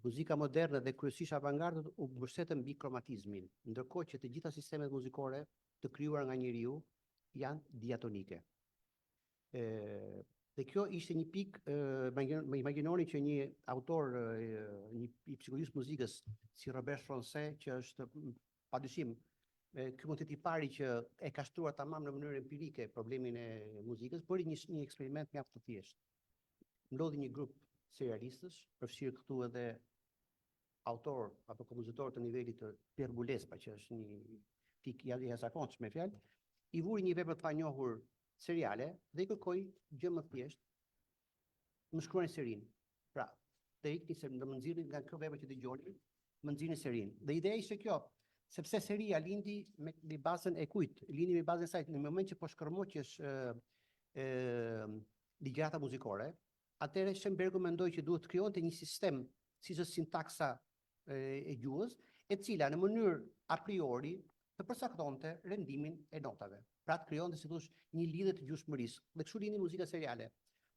muzika moderne dhe kryesisht avangardët u mbështeten mbi kromatizmin, ndërkohë që të gjitha sistemet muzikore të krijuara nga njeriu janë diatonike. Dhe kjo ishte një pikë, imagjinoni që një autor, i psikologjisë muzikës si Robert Froncet, që është padyshim ky mund të jetë i pari që e ka shtruar tamam në mënyrë empirike problemin e muzikës, bëri një eksperiment mjaft të thjeshtë. Ndodhi një grup serialistësh, përfshirë këtu edhe autor apo kompozitor të nivelit të Pierre Boulez, që është një pikë i jashtëzakonshme fjalë, i vuri një vepër të panjohur seriale dhe i kërkoi gjë më thjesht, më shkruajnë serinë. Pra, të ikni do më nxirrin nga kjo vepër që dëgjoni, më nxirrin serinë. Dhe ideja ishte kjo, sepse seria lindi me bazën e kujt? Lindi me bazën e saj në moment që po shkërmoqesh ligjërata muzikore, atëherë Schoenbergu mendoi që duhet të krijonte një sistem, siç është sintaksa e gjuhës, e cila në mënyrë a priori të përcaktonte rendimin e notave. pra të krijonte si thosh një lidhje të gjushmërisë. Dhe kështu lindi muzika seriale.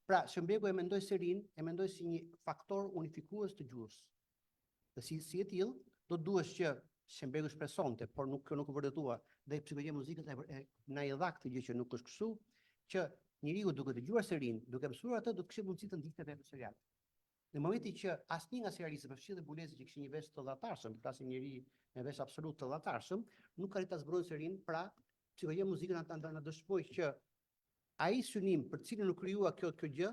Pra, Shëmbegu e mendoi serin, e mendoi si një faktor unifikues të gjuhës. Dhe si e tillë, do duhesh që Shëmbegu shpresonte, por kjo nuk u vërtetua, dhe psikologjia e muzikës na i dha këtë gjë që nuk është kështu, që njeriu duke dëgjuar serin, duke mësuar atë, do të kishte mundësi të ndikte vetë në serial. Në momentin që asnjë nga serialistët, përfshirë dhe Bulezi që kishte një vesh të dhatarshëm, flasim njëri me vesh absolut të dhatarshëm, nuk arrit ta zbrodhë serin, pra psikologjia e muzikës na dëshmoi që ai synim për të cilin u krijua kjo gjë,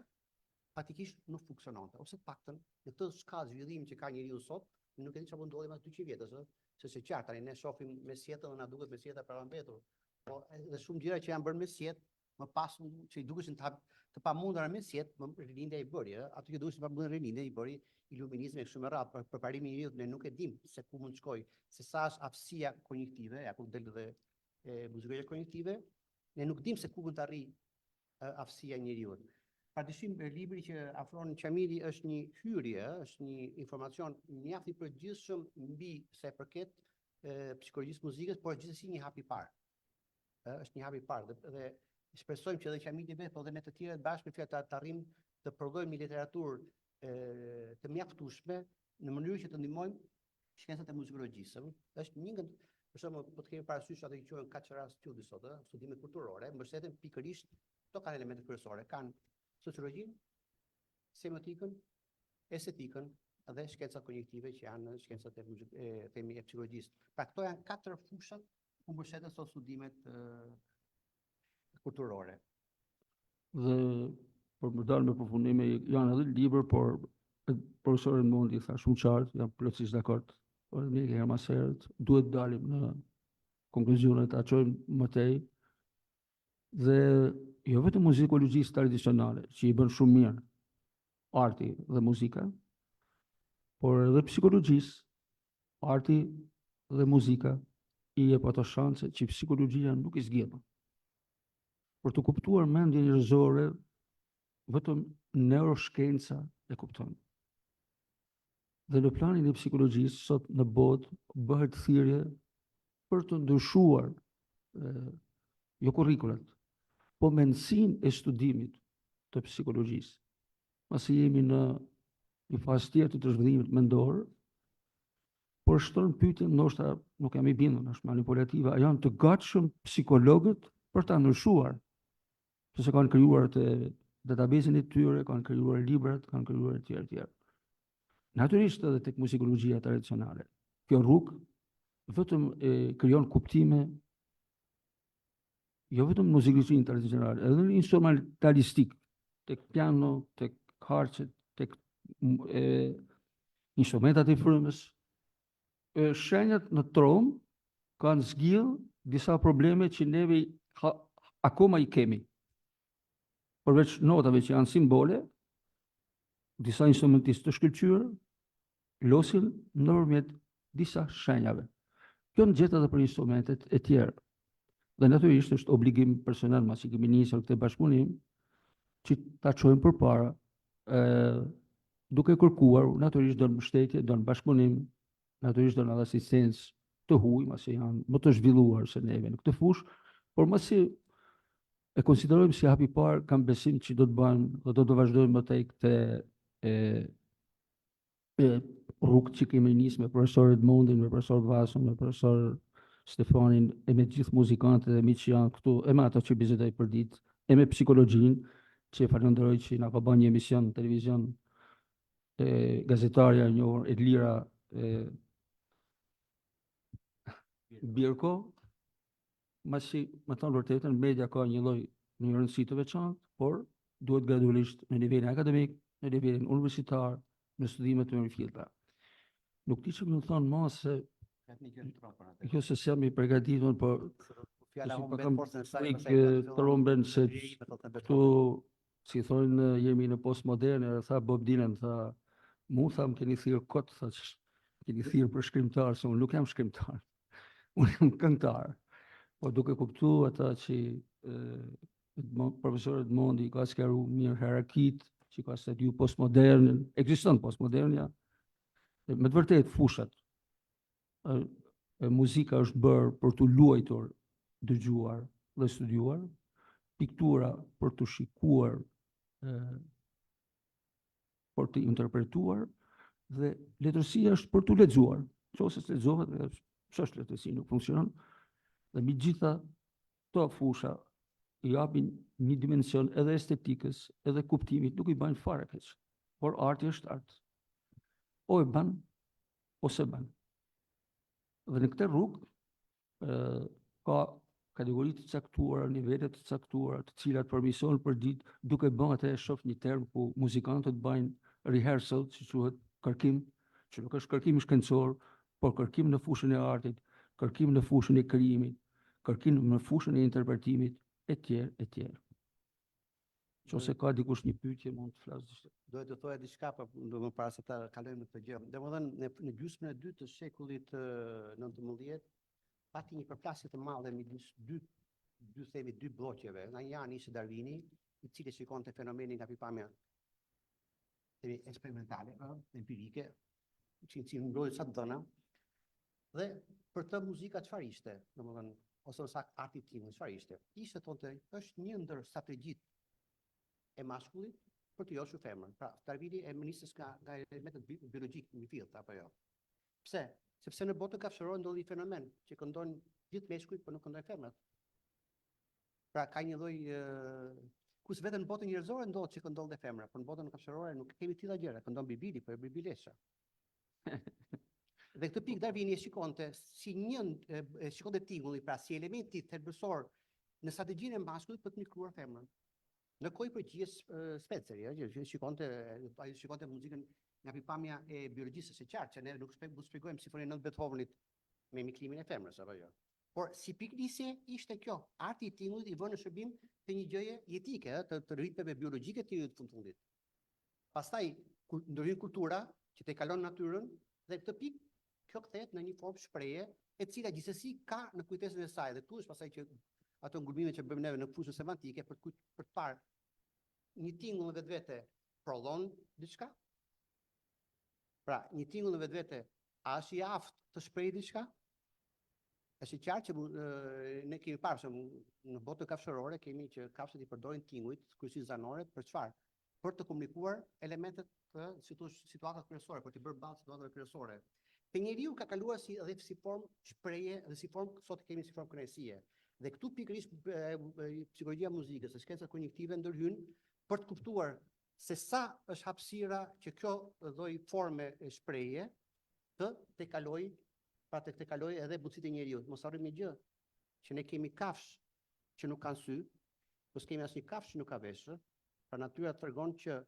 fatikisht nuk funksiononte, ose të paktën në këtë shkallë zhvillimi që ka njeriu sot, nuk e di çfarë ndodhi pas 200 vjetësh, sepse qartë tani ne shohim mesjetën dhe na duket mesjeta e parambetur, po edhe shumë gjëra që janë bërë mesjet, më pas që i dukeshin të pamundura mesjet, rilindja i bëri, ato që dukeshin të pamundura rilindja i bëri iluminizmi e kështu me radhë, për parimin e njeriut ne nuk e dim se ku mund të shkojë, se sa është aftësia kognitieve, ja ku del dhe muzikologjia kognitieve, ne nuk dim se ku mund të arrijë aftësia e njeriut. Padyshim libri që afron Qamili është një hyrje, është një informacion mjaft i përgjithshëm mbi sa i përket psikologjisë muzikës, por gjithsesi një hap i parë. Është një hap i parë dhe shpresojmë që edhe Qamili vetë, po edhe ne të tjerët bashkë me fjalë të arrijmë të prodhojmë një literaturë të mjaftueshme në mënyrë që të ndihmojmë shkencët e muzikologjisë. Është një nga, për shembull, po të kemi parasysh ato që quhen cultural studies sot, studimet kulturore, mbështeten pikërisht këto kanë elemente kryesore, kanë sociologjinë, semiotikën, estetikën dhe shkencat kognitive që janë shkencat e psikologjisë. Pra këto janë 4 fushat ku mbështeten sot studimet kulturore. Dhe për më dalë me përfundime janë edhe libër, por profesori Edmondi tha shumë qartë, jam plotësisht dakord. Por ne kemi më së herët, duhet dalim në konkluzione ta çojmë më tej. Dhe jo vetëm muzikologjisë tradicionale, që i bën shumë mirë arti dhe muzika, por edhe psikologjisë, arti dhe muzika i jep ato shanse që psikologjia nuk i zgjedh. Për të kuptuar mendjen njerëzore, vetëm neuroshkenca e kupton. Dhe në planin e psikologjisë, sot në botë bëhet thirrje për të ndryshuar jo kurrikulat, po mendësinë e studimit të psikologjisë. Pasi jemi në një fazë tjetër të zhvillimit mendor, por shton pyetjen, ndoshta nuk jam i bindur, është manipulative, a janë të gatshëm psikologët për ta ndryshuar? Sepse kanë krijuar të databasin e tyre, kanë krijuar librat, kanë krijuar të tjerë. Natyrisht edhe tek muzikologjia tradicionale. Kjo rrugë vetëm krijon kuptime jo vetëm muzikologjisë tradicionale, edhe në instrumentalistik, tek piano, tek harçet, tek instrumentat e frymës, shenjat në trom kanë zgjidhur disa probleme që neve akoma i kemi. Përveç notave që janë simbole, disa instrumentistë të shkëlqyer losin nëpërmjet disa shenjave. Kjo në gjetë edhe për instrumentet e tjera. Dhe natyrisht është obligim personal, masi kemi nisur këtë bashkëpunim, që ta çojmë përpara, duke kërkuar natyrisht do në mbështetje, do në bashkëpunim, natyrisht do në asistencë të huaj, masi janë më të zhvilluar se neve në këtë fushë, por masi e konsiderojmë si hap i parë, kam besim që do të bëjmë dhe do të vazhdojmë më tej këtë rrugë që kemi nisë me profesor Edmondin, me profesor Vason, me profesor Stefanin, e me gjithë muzikantët e mi që janë këtu, e me ato që bisedoj për ditë, e me psikologjinë, që falenderoj që na ka bën një emision në televizion, gazetarja e njohur Edlira Birko, masi më thonë vërtetën, media ka një lloj një rëndësi të veçantë, por duhet gradualisht në nivelin akademik, në nivelin universitar, në studimet të mirëfillta. Nuk di që më thonë ma se kjo se jam i përgatitur, por të romben se këtu, si thonë, jemi në postmoderne, tha Bob Dylan, tha, mu tham keni thirr kot, tha, keni thirr për shkrimtar, se unë nuk jam shkrimtar, unë jam këngëtar. Po duke kuptuar ata që profesor Edmondi ka sqaruar mirë hierarkitë, që ka studiu postmodern, ekziston postmodernia, me të vërtetë fushat. Muzika është bërë për të luajtur, dëgjuar, dhe studiuar, piktura për të shikuar, për të interpretuar, dhe letërsia është për të lexuar. Nëse lexohet, ç'është letërsia, nuk funksionon. Dhe mbi gjitha këto fusha i japin një dimension edhe estetikës, edhe kuptimit, nuk i bajnë fare keq. Por arti është art. O e ban, ose ban. Dhe në këtë rrugë ka kategori të caktuara, nivele të caktuara, të cilat përmirësohen për ditë, duke bën atë e shoh një term ku muzikantët bajnë rehearsal, si quhet kërkim, që nuk është kërkim shkencor, por kërkim në fushën e artit, kërkim në fushën e krijimit, kërkim në fushën e interpretimit, etj, etj. Nëse ka dikush një pyetje, mund të flasë. Dohet të thoya diçka do më para se ta kalojmë në këtë gjë. Domethënë në gjysmën e dytë të shekullit 19 pati një përplasje të madhe midis dy bllokeve. Nga një anë ishte Darwini, i cili shikonte fenomenin nga pikpamja eksperimentale, empirike, që ngrohet sa të dhëna. Dhe për të muzika çfarë ishte? Domethënë, ose sa arti tim, çfarë ishte? Ishte thonë, është një ndër strategjitë e maskullit për të joshur femrën. Pra, Darwini e nisës nga elementet biologjik në fill, apo jo? Pse? Sepse në botën kafshërore ndodhi një fenomen që këndojnë gjithë meshkujt, por nuk këndojnë femrat. Pra, ka një lloj kus vetëm në botën njerëzore ndodh që këndon dhe femra, por në botën kafshërore nuk kemi tilla gjëra, këndon bibili, po e bibilesha. Dhe këtë pikë Darwini e shikonte si shikonte tingulli, pra si elementi thelbësor në strategjinë e maskullit për të mikruar femrën. Në kohë përgjigjes Spenceri, që shikonte muzikën nga pikpamja e biologjisë së qartë, që ne nuk shpjegojmë simfoninë 9 Beethovenit me mikrimin e femrës, apo jo. Por si pikërisje ishte kjo, arti i tingullit i vënë në shërbim të një gjëje jetike, të ritmeve biologjike të fundit. Pastaj ndërhyn kultura që te kalon natyrën dhe këtë pikë kjo kthehet në një formë shprehje e cila gjithsesi ka në kujtesën e saj dhe tu është pastaj që ato ngulmime që bëjmë neve në fushën semantike për të parë një tingull në vetvete prodhon diçka. Pra, një tingull në vetvete a është i aftë të shprehë diçka? Është i qartë që ne kemi parë se në botën kafshërore kemi që kafshët i përdorin tingujt, kryesisht zanore, për çfarë? Për të komunikuar elementet të situatat kryesore, për të bërë ballë situatave kryesore. Te njeriu ka kaluar si formë shprehje dhe si formë sot kemi si formë kënaqësie. Dhe këtu pikërisht psikologjia e muzikës, shkencat kognitive ndërhyn për të kuptuar se sa është hapësira që kjo lloj forme e shprehje të kalojë edhe butësitë e njeriu. Mos harrojmë një gjë, që ne kemi kafsh që nuk kanë sy, mos kemi asnjë kafsh që nuk ka veshë. Pra natyra tregon që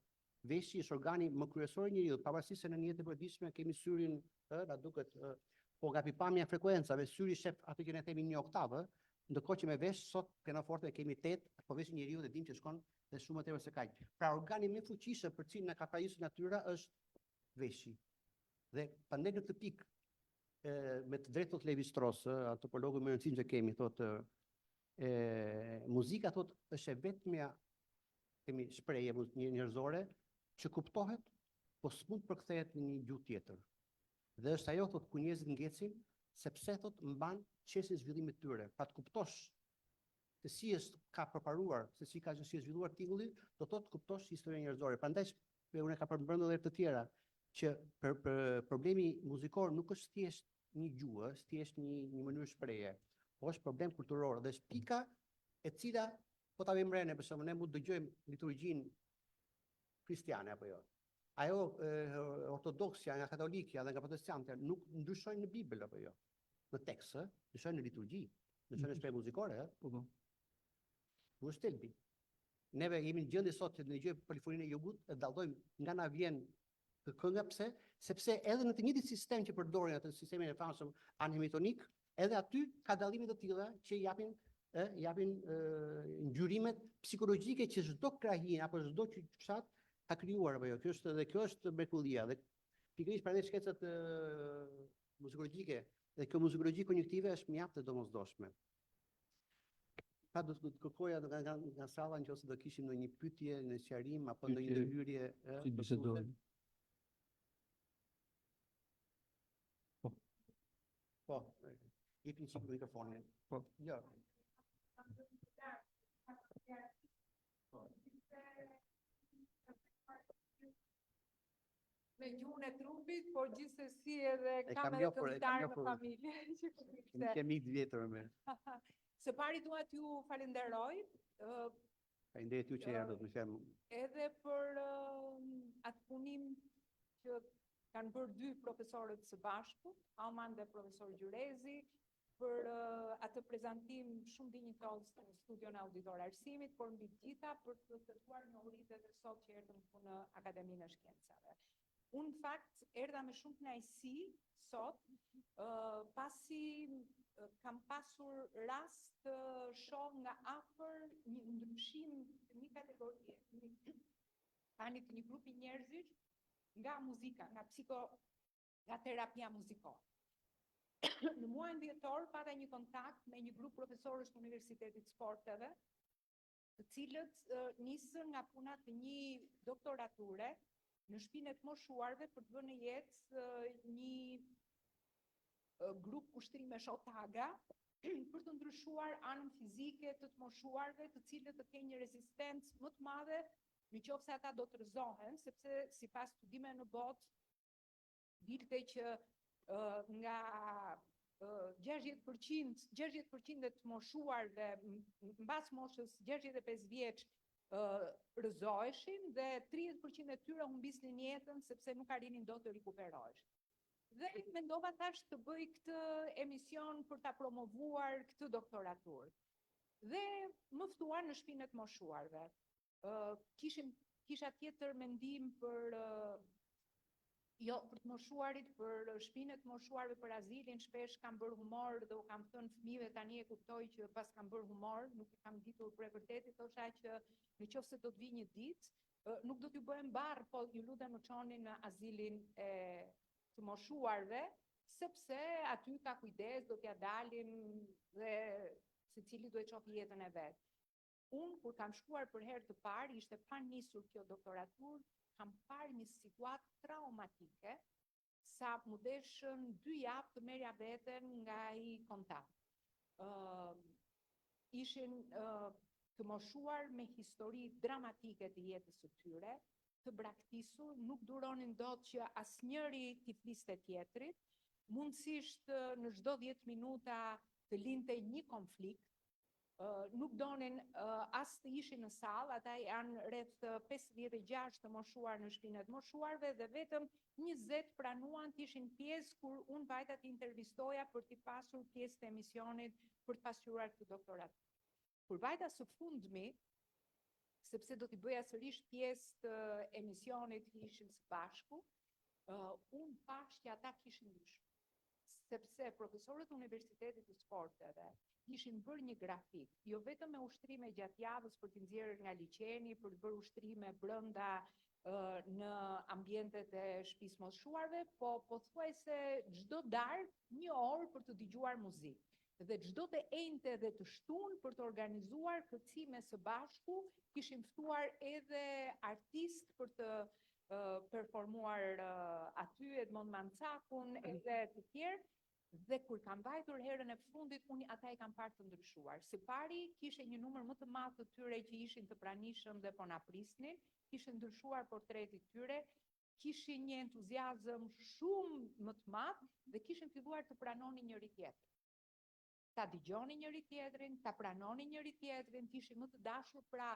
veshi është organi më kryesor i njeriu, pavarësisht se në jetën e përditshme kemi syrin, na duket, po nga pikpamja e frekuencave, syri shef atë që ne themi një oktavë, ndërkohë që me vesh sot pianoforte kemi 8, po veshi njeriu dhe dim që shkon dhe shumë më tepër se kaq. Pra organi më fuqishëm për cilin na ka pajisur natyra është veshi. Dhe prandaj në këtë pikë me të drejtë thot Levi Strauss, antropologu më i rëndësishëm që kemi, thotë muzika thotë është e vetmja kemi shprehje njerëzore që kuptohet, po s'mund të përkthehet në një gjuhë tjetër. Dhe është ajo thotë ku njerëzit ngecin, sepse thotë mban çështjen e zhvillimit të tyre. Pa të kuptosh se si ka përparuar, se si është zhvilluar tingulli, do thotë kuptosh historinë njerëzore. Prandaj unë ka përmendur edhe të tjera që për problemi muzikor nuk është thjesht një gjuhë, është thjesht një mënyrë shprehje, po është problem kulturor dhe është pika e cila po ta vëmë re, për shembull, ne mund të dëgjojmë liturgjinë kristiane apo jo. Ajo ortodoksja nga katolikja dhe nga protestantja nuk ndryshojnë në Bibël apo jo. Në tekst, ndryshojnë në liturgji, ndryshojnë në shprehje muzikore, po. Ku është thelbi? Neve jemi në gjendje sot që dëgjojmë polifoninë e Jogut, e dallojmë nga na vjen kënga, pse? Sepse edhe në të njëjtin sistem që përdorin atë sistemin e famshëm anhemitonik, edhe aty ka dallime të tilla që japin ngjyrimet psikologjike që çdo krahin apo çdo fshat ka krijuar apo jo. Kjo është mrekullia dhe pikërisht prandaj shkencat muzikologjike dhe kjo muzikologji konjektive është mjaft e domosdoshme. Pa do të kërkoja nga salla nëse do kishim ndonjë pyetje, në sqarim apo ndonjë ndërhyrje si bisedojmë. Po, jepni çik mikrofonin. Po. Jo. Me gjuhën e trupit, por gjithsesi edhe E kam kam edhe njohur, e kam këngëtar në njohur. familje që Kemi kemi të vjetër më. Së pari dua t'ju falenderoj Faleminderit ju që erdhët më them. edhe për atë punim që kanë bërë dy profesorët së bashku, Alman dhe profesor Gjurezi, për atë prezantim shumë dinjitoz në studion auditor arsimit, por mbi të gjitha për të testuar njohuritë edhe sot që erdhëm këtu në Akademinë e Shkencave. Unë në fakt erdha me shumë kënaqësi sot, pasi kam pasur rast të shoh nga afër një ndryshim të një kategorie, tani të një grupi njerëzish nga muzika, nga terapia muzikore. Në muajin dhjetor pata një kontakt me një grup profesorësh të Universitetit Sporteve, të cilët nisën nga puna të një doktorature në shtëpinë e të moshuarve për të vënë në jetë një grup ushtrimesh otaga për të ndryshuar anën fizike të moshuarve, të cilët të kenë një rezistencë më të madhe nëse ata do të rëzohen, sepse sipas studimeve në botë dilte që nga 60% e të moshuarve mbas moshës 65 vjeç rëzoheshin dhe 30% e tyre humbisnin jetën sepse nuk arrinin dot të rikuperoheshin. Dhe mendova tash të bëj këtë emision për ta promovuar këtë doktoraturë. Dhe më ftuan në shtëpinë e të moshuarve. Kisha tjetër mendim për për të moshuarit, për shtëpinë e të moshuarve, për azilin, shpesh kam bërë humor dhe u kam thënë fëmijëve tani e kuptoj që pas kam bërë humor, nuk e kam ditur për e vërtetë, thosha që nëse do të vi një ditë, nuk do t'ju bëhem barr, po ju lutem më çoni në azilin e të moshuarve, sepse aty ka kujdes, do t'ja dalin dhe secili do e çofi jetën e vet. Unë kur kam shkuar për herë të parë, ishte pa nisur kjo doktoraturë, kam parë një situatë traumatike, sa mu deshën 2 javë të merja veten nga ai kontakt. Ishin të moshuar me histori dramatike të jetës së tyre, të braktisur, nuk duronin dot që asnjëri t'i fliste tjetrit, mundësisht në çdo 10 minuta të linte një konflikt, nuk donin as të ishin në sallë, ata janë rreth 56 të moshuar në shtëpinë e të moshuarve dhe vetëm 20 pranuan të ishin pjesë kur unë vajta të intervistoja për t'i pasur pjesë të emisionit për të pasqyruar këtë doktorat. Kur vajta së fundmi, sepse do t'i bëja sërish pjesë të emisionit që ishin së bashku, unë pash që ata kishin ndryshuar. Sepse profesorët e Universitetit të Sporteve kishin bërë një grafik, jo vetëm me ushtrime gjatë javës për t'i nxjerrë nga liçeni, për të bërë ushtrime brenda në ambientet e shtëpisë moshuarve, po pothuajse çdo darkë 1 orë për të dëgjuar muzikë. Dhe çdo të enjte dhe të shtunë për të organizuar kërcime së bashku, kishin ftuar edhe artistë për të performuar aty, Edmond Mancakun, edhe të tjerë. Dhe kur kam vajtur herën e fundit, unë ata e kam parë të ndryshuar. Së pari kishte një numër më të madh të tyre që ishin të pranishëm dhe po na prisnin, kishin ndryshuar portretin e tyre, kishin një entuziazëm shumë më të madh dhe kishin filluar të pranonin njëri tjetrin. Ta dëgjonin njëri tjetrin, ta pranonin njëri tjetrin, kishin më të dashur, pra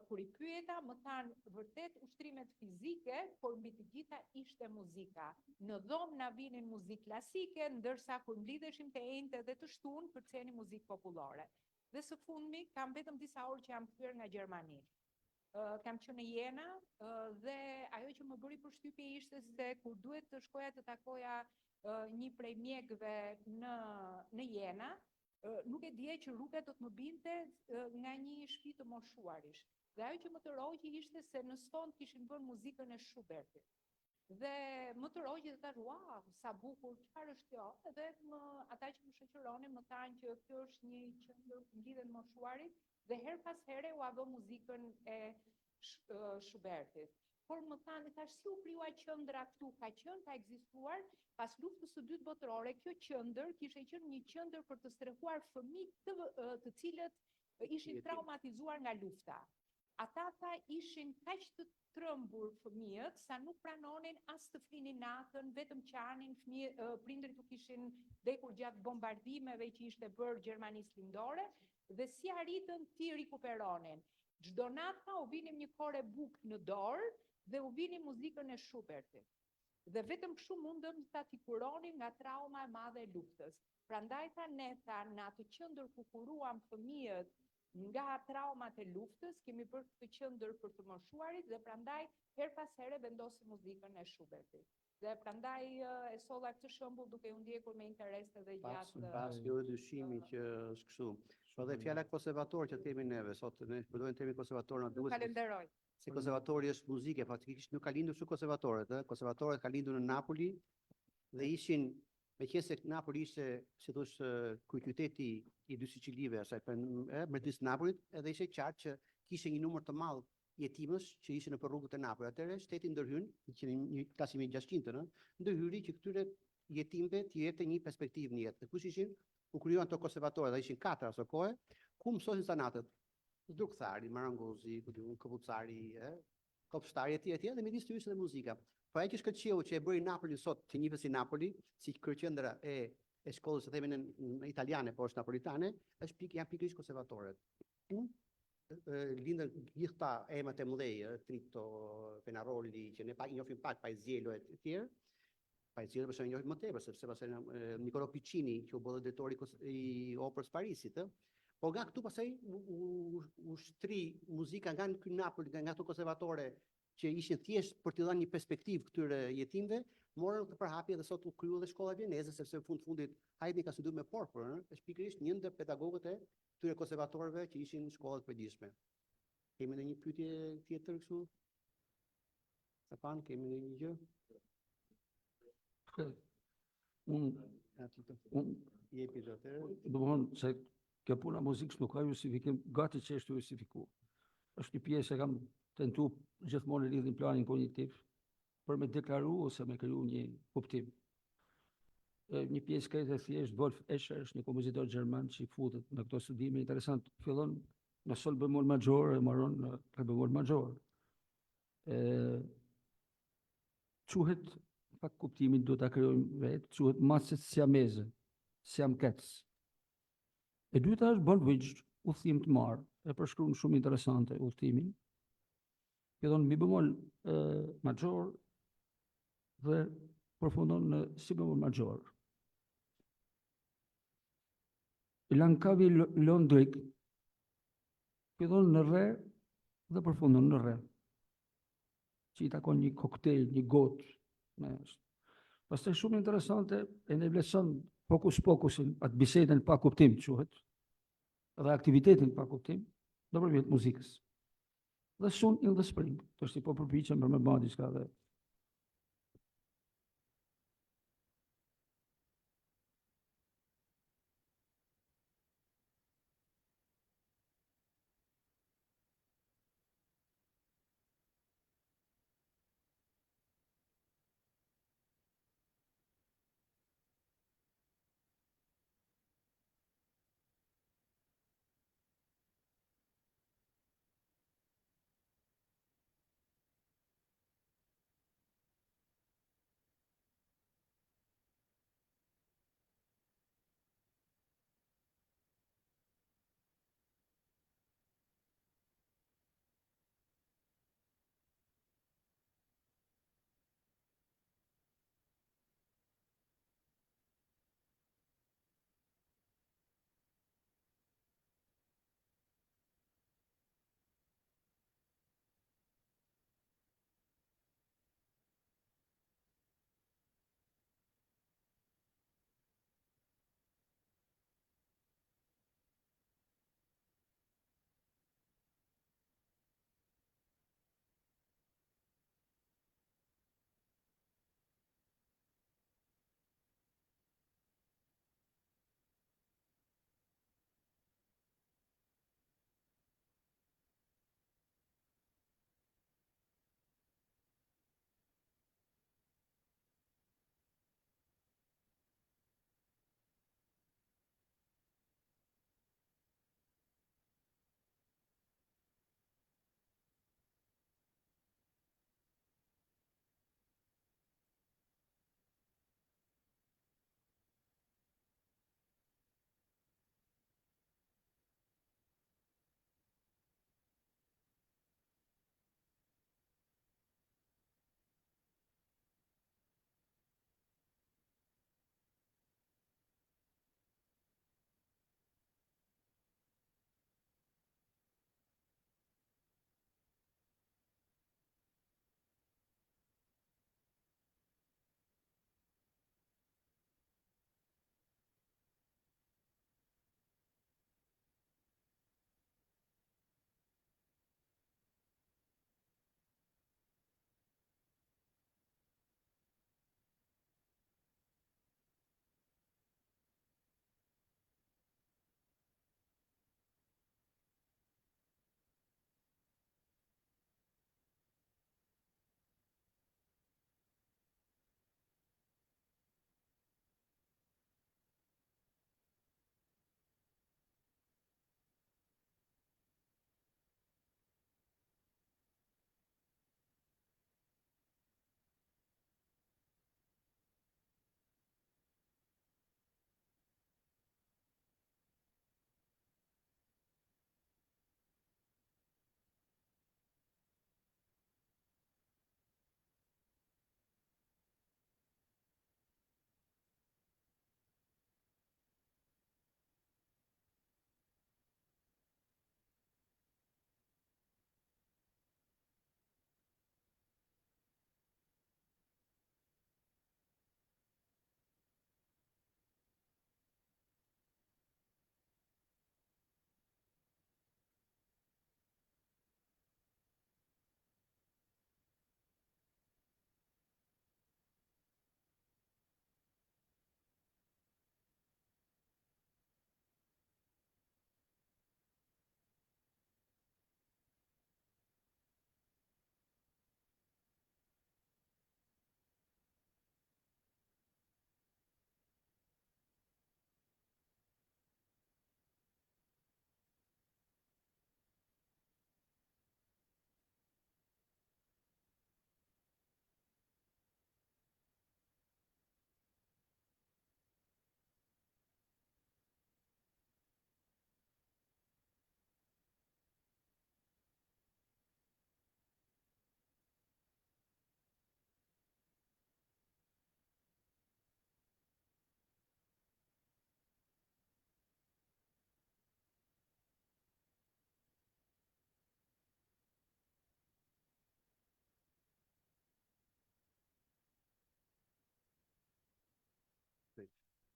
kur i pyeta, më thanë vërtet ushtrimet fizike, por mbi të gjitha ishte muzika. Në dhomë na vinin muzikë klasike, ndërsa kur mblidheshim të enjtë dhe të shtunë, kërcenin muzikë popullore. Dhe së fundmi, kam vetëm disa orë që jam kthyer nga Gjermani. Kam qenë në Jena dhe ajo që më bëri përshtypje ishte se kur duhet të shkoja të takoja një prej mjekëve në Jena, nuk e dije që rruga do të më binte nga një shtëpi të moshuarish. Dhe ajo që më të roqi ishte se në sfond kishin bërë muzikën e Schubertit. Dhe më të roqi dhe thash, wow, sa bukur, çfarë është kjo? Edhe ata që më shoqëronin më thanë që kjo është një qendër lidhet moshuarit dhe her pas here u avë muzikën e Schubertit. por më thanë, thash si u krijua qendra këtu, ka ekzistuar pas luftës së dytë botërore. Kjo qendër kishte qenë një qendër për të strehuar fëmijë të cilët ishin traumatizuar nga lufta. Ata ishin kaq të trembur fëmijët sa nuk pranonin as të flinin natën, vetëm qanin, prindërit u kishin vdekur gjatë bombardimeve që ishte bërë Gjermanisë Lindore dhe si arritën ti rikuperonin. Çdo natë u vinim një kore buk në dorë dhe u vinim muzikën e Schubertit. Dhe vetëm kështu mundëm ta t'i kuronin nga trauma e madhe e luftës. Prandaj ne në atë qendër ku kuruam fëmijët nga traumat e luftës, kemi bërë këtë qendër për të moshuarit dhe prandaj her pas here vendosim muzikën e Schubertit. Dhe prandaj e solla këtë shembull duke u ndjekur me interes edhe gjatë. Pas kjo dyshimi që është kështu. Po dhe fjala konservator që kemi neve sot, ne përdojmë termin konservator na duhet. Falenderoj. Se konservatori është muzike, faktikisht nuk ka lindur kështu konservatorët, konservatorët ka lindur në Napoli dhe ishin, meqense Napoli ishte, si thosh, kryeqyteti i dy Sicilive, asaj mbretërisë Napolit, edhe ishte qartë që kishte një numër të madh jetimësh që ishin nëpër rrugët e Napolit. Atëherë shteti ndërhyn, që një klasim 600, ndërhyri që këtyre jetimëve të jepte një perspektivë në jetë. Kush ishin? U krijuan ato konservatorë, dhe ishin 4 aso kohë, ku mësonin zanatët. Zdrukthari, marangozi, këpucari, kopshtari etj dhe midis tyre dhe muzika. Po ai që shkëlqeu që e bëri Napoli sot, të njëjtës si Napoli, si kryeqendra e shkollës së themin në italiane, por është napolitane, janë pikërisht konservatorët. Lindën gjithta emrat e mëdhej, Trito, Penaroli, që ne pak i njohim pak, Paisiello e tjerë. Paisiello për shembull njohim më tepër, sepse pastaj Niccolò Piccini, që u bë drejtori i operës Parisit, po nga këtu pastaj u shtri muzika nga ky Napoli, nga ato konservatore që ishin thjesht për t'i dhënë një perspektivë këtyre jetimëve, morën të përhapje dhe sot u kryu dhe shkolla vieneze, sepse fundit Haydn ka studiuar me Porpor, është pikërisht një ndër pedagogët e këtyre konservatorëve që ishin në shkollat e përgjithshme. Kemi ndonjë pyetje tjetër kështu? Stefan, kemi ndonjë gjë? Unë jepi zotë. Domthonë se kjo puna muzikës nuk ka justifikim, gati që është justifikuar. Është një pjesë e kam tentuar gjithmonë lidhur në planin kognitiv për me deklaru ose me kriju një kuptim. Një pjesë ka e thjesht, Wolf Escher është një kompozitor gjerman që i futet në këto studime interesant, fillon në sol bemol major e mbaron në re bemol major. Quhet pak kuptimin do ta krijojmë vetë, quhet macet siameze, siamkets. E dyta është Bonwich, udhtim të marr, e përshkruan shumë interesante udhtimin. Fillon mi bemol major dhe përfundon në si bemol major. Lankavi Londrik fillon në re dhe përfundon në re. Që i takon një koktejl, një gotë. Pastaj shumë interesante e ne vlerëson fokusin, atë bisedën pa kuptim quhet, dhe aktivitetin pa kuptim, nëpërmjet muzikës. Dhe Sun in the Spring, të është i po përpiqem për me bërë diçka dhe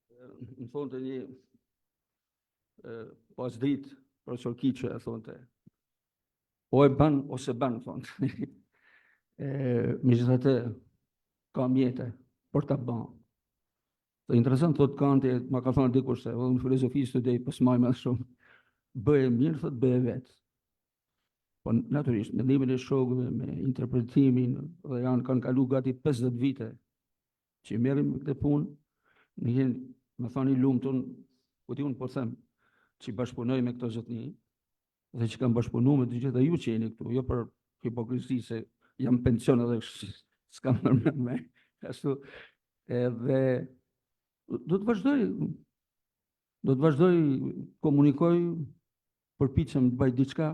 Në fund të një pas ditë, profesor Kiqe e thonte, o e bën ose bën, thonë. Megjithatë, ka mjete për ta bën. Të interesant, thot Kanti, ma ka thonë dikush se unë filozofi studej, pas maj më shumë, bëje mirë, thot bëje vetë. Po natyrisht, mendimin e shokëve, me interpretimin, dhe kanë kalu gati 50 vite që merrim me këtë punë, në jenë, me thoni lumtun, po ti unë po them, që bashkëpunoj me këto zotni, dhe që kam bashkëpunu me të gjitha ju që jeni këtu, jo për hipokrisi se jam pension edhe s'kam mërë me, ashtu, edhe do të vazhdoj komunikoj, përpiqem të bëj diçka,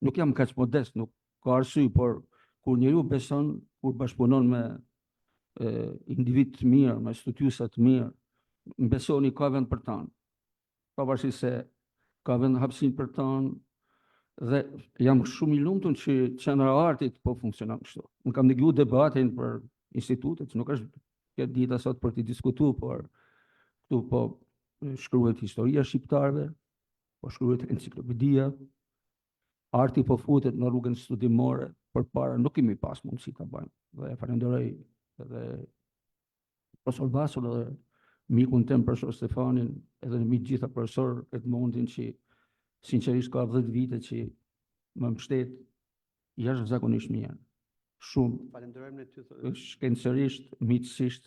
nuk jam kaq modest, nuk ka arsye, por kur njeriu beson, kur bashkëpunon me individ të mirë, me studiuesa të mirë, besoni ka vend për tanë. Pavarësisht se ka vend hapësin për tanë, dhe jam shumë i lumtur që Qendra e Artit po funksionon kështu. Unë kam dëgjuar debatin për institutet, nuk është këtë dita sot për të diskutuar, por këtu po shkruhet historia shqiptarëve, po shkruhet enciklopedia, arti po futet në rrugën studimore, përpara nuk kemi pas mundësi ta bëjmë. Dhe falenderoj edhe profesor Vasul edhe mikun tem profesor Stefanin, edhe mbi gjitha profesor Edmondin që sinqerisht ka 10 vite që më mbështet jashtëzakonisht mirë. Shumë Falenderojmë në ty. shkencërisht, miqësisht,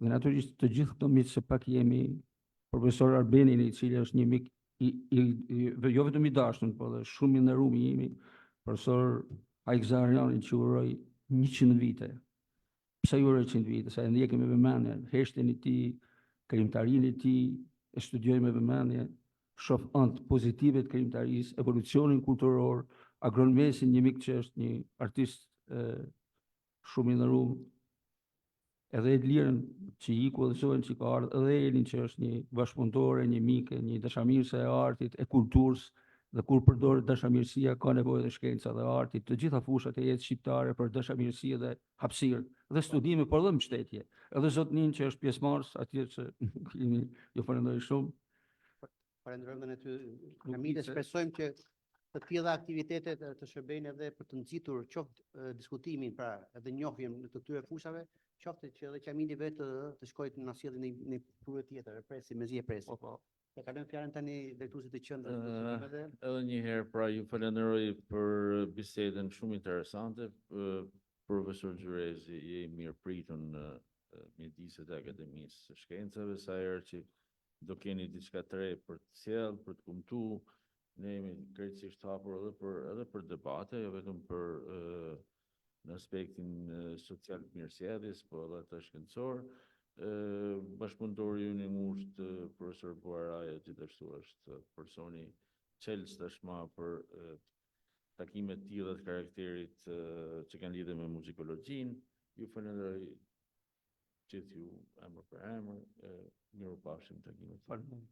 dhe natyrisht të gjithë këto miq se pak jemi profesor Arbenin, i cili është një mik jo vetëm i dashur, por edhe shumë i nderuar jemi, profesor Ajkzarianin që uroj 100 vite. Pse ju uroj 100 vite? Sa e ndjekim me vëmendje heshtjen e tij, krijimtarinë e tij, e studioj me vëmendje, shoh anë pozitive të krijimtarisë, evolucionin kulturor, Agron Mesin, një mik që është një artist shumë i nderuar, edhe Edlirën që iku dhe shohin që ka ardhur, edhe Elin që është një bashkëpunëtore, një mike, një dashamirëse e artit, e kulturës, dhe kur përdoret dashamirësia ka nevojë dhe shkenca dhe arti, të gjitha fushat e jetës shqiptare për dashamirësi dhe hapësirë dhe studime, por dhe mbështetje. Edhe zotnin që është pjesëmarrës atje që ju falenderoj shumë. Falenderojmë në ty. Kamile, shpresojmë që të tilla aktivitetet të shërbejnë edhe për të nxitur qoftë diskutimin, pra edhe njohjen të këtyre fushave, qoftë që edhe Qamili vetë të shkojë të na sjellë në provë tjetër, presim mezi e presim. E kalojmë fjalën tani drejtuesit të qendrës të studimeve. Edhe një herë, pra ju falenderoj për bisedën shumë interesante. Profesor Gjurezi, je mirë pritun në mjediset e Akademisë së Shkencave, sa herë që do keni diçka të re për të sjellë, për të kumtuar. Ne jemi krejtësisht hapur edhe për debate, jo vetëm për në aspektin social të mirësjelljes, po edhe të shkencor. Bashkëpunëtori unë i ngushtë, profesor Buaraja, gjithashtu është personi qelës tashmë për takimet të tilla të karakterit që kanë lidhje me muzikologjinë. Ju falenderoj gjithë ju emër për emër, mirupafshim takimet. Faleminderit.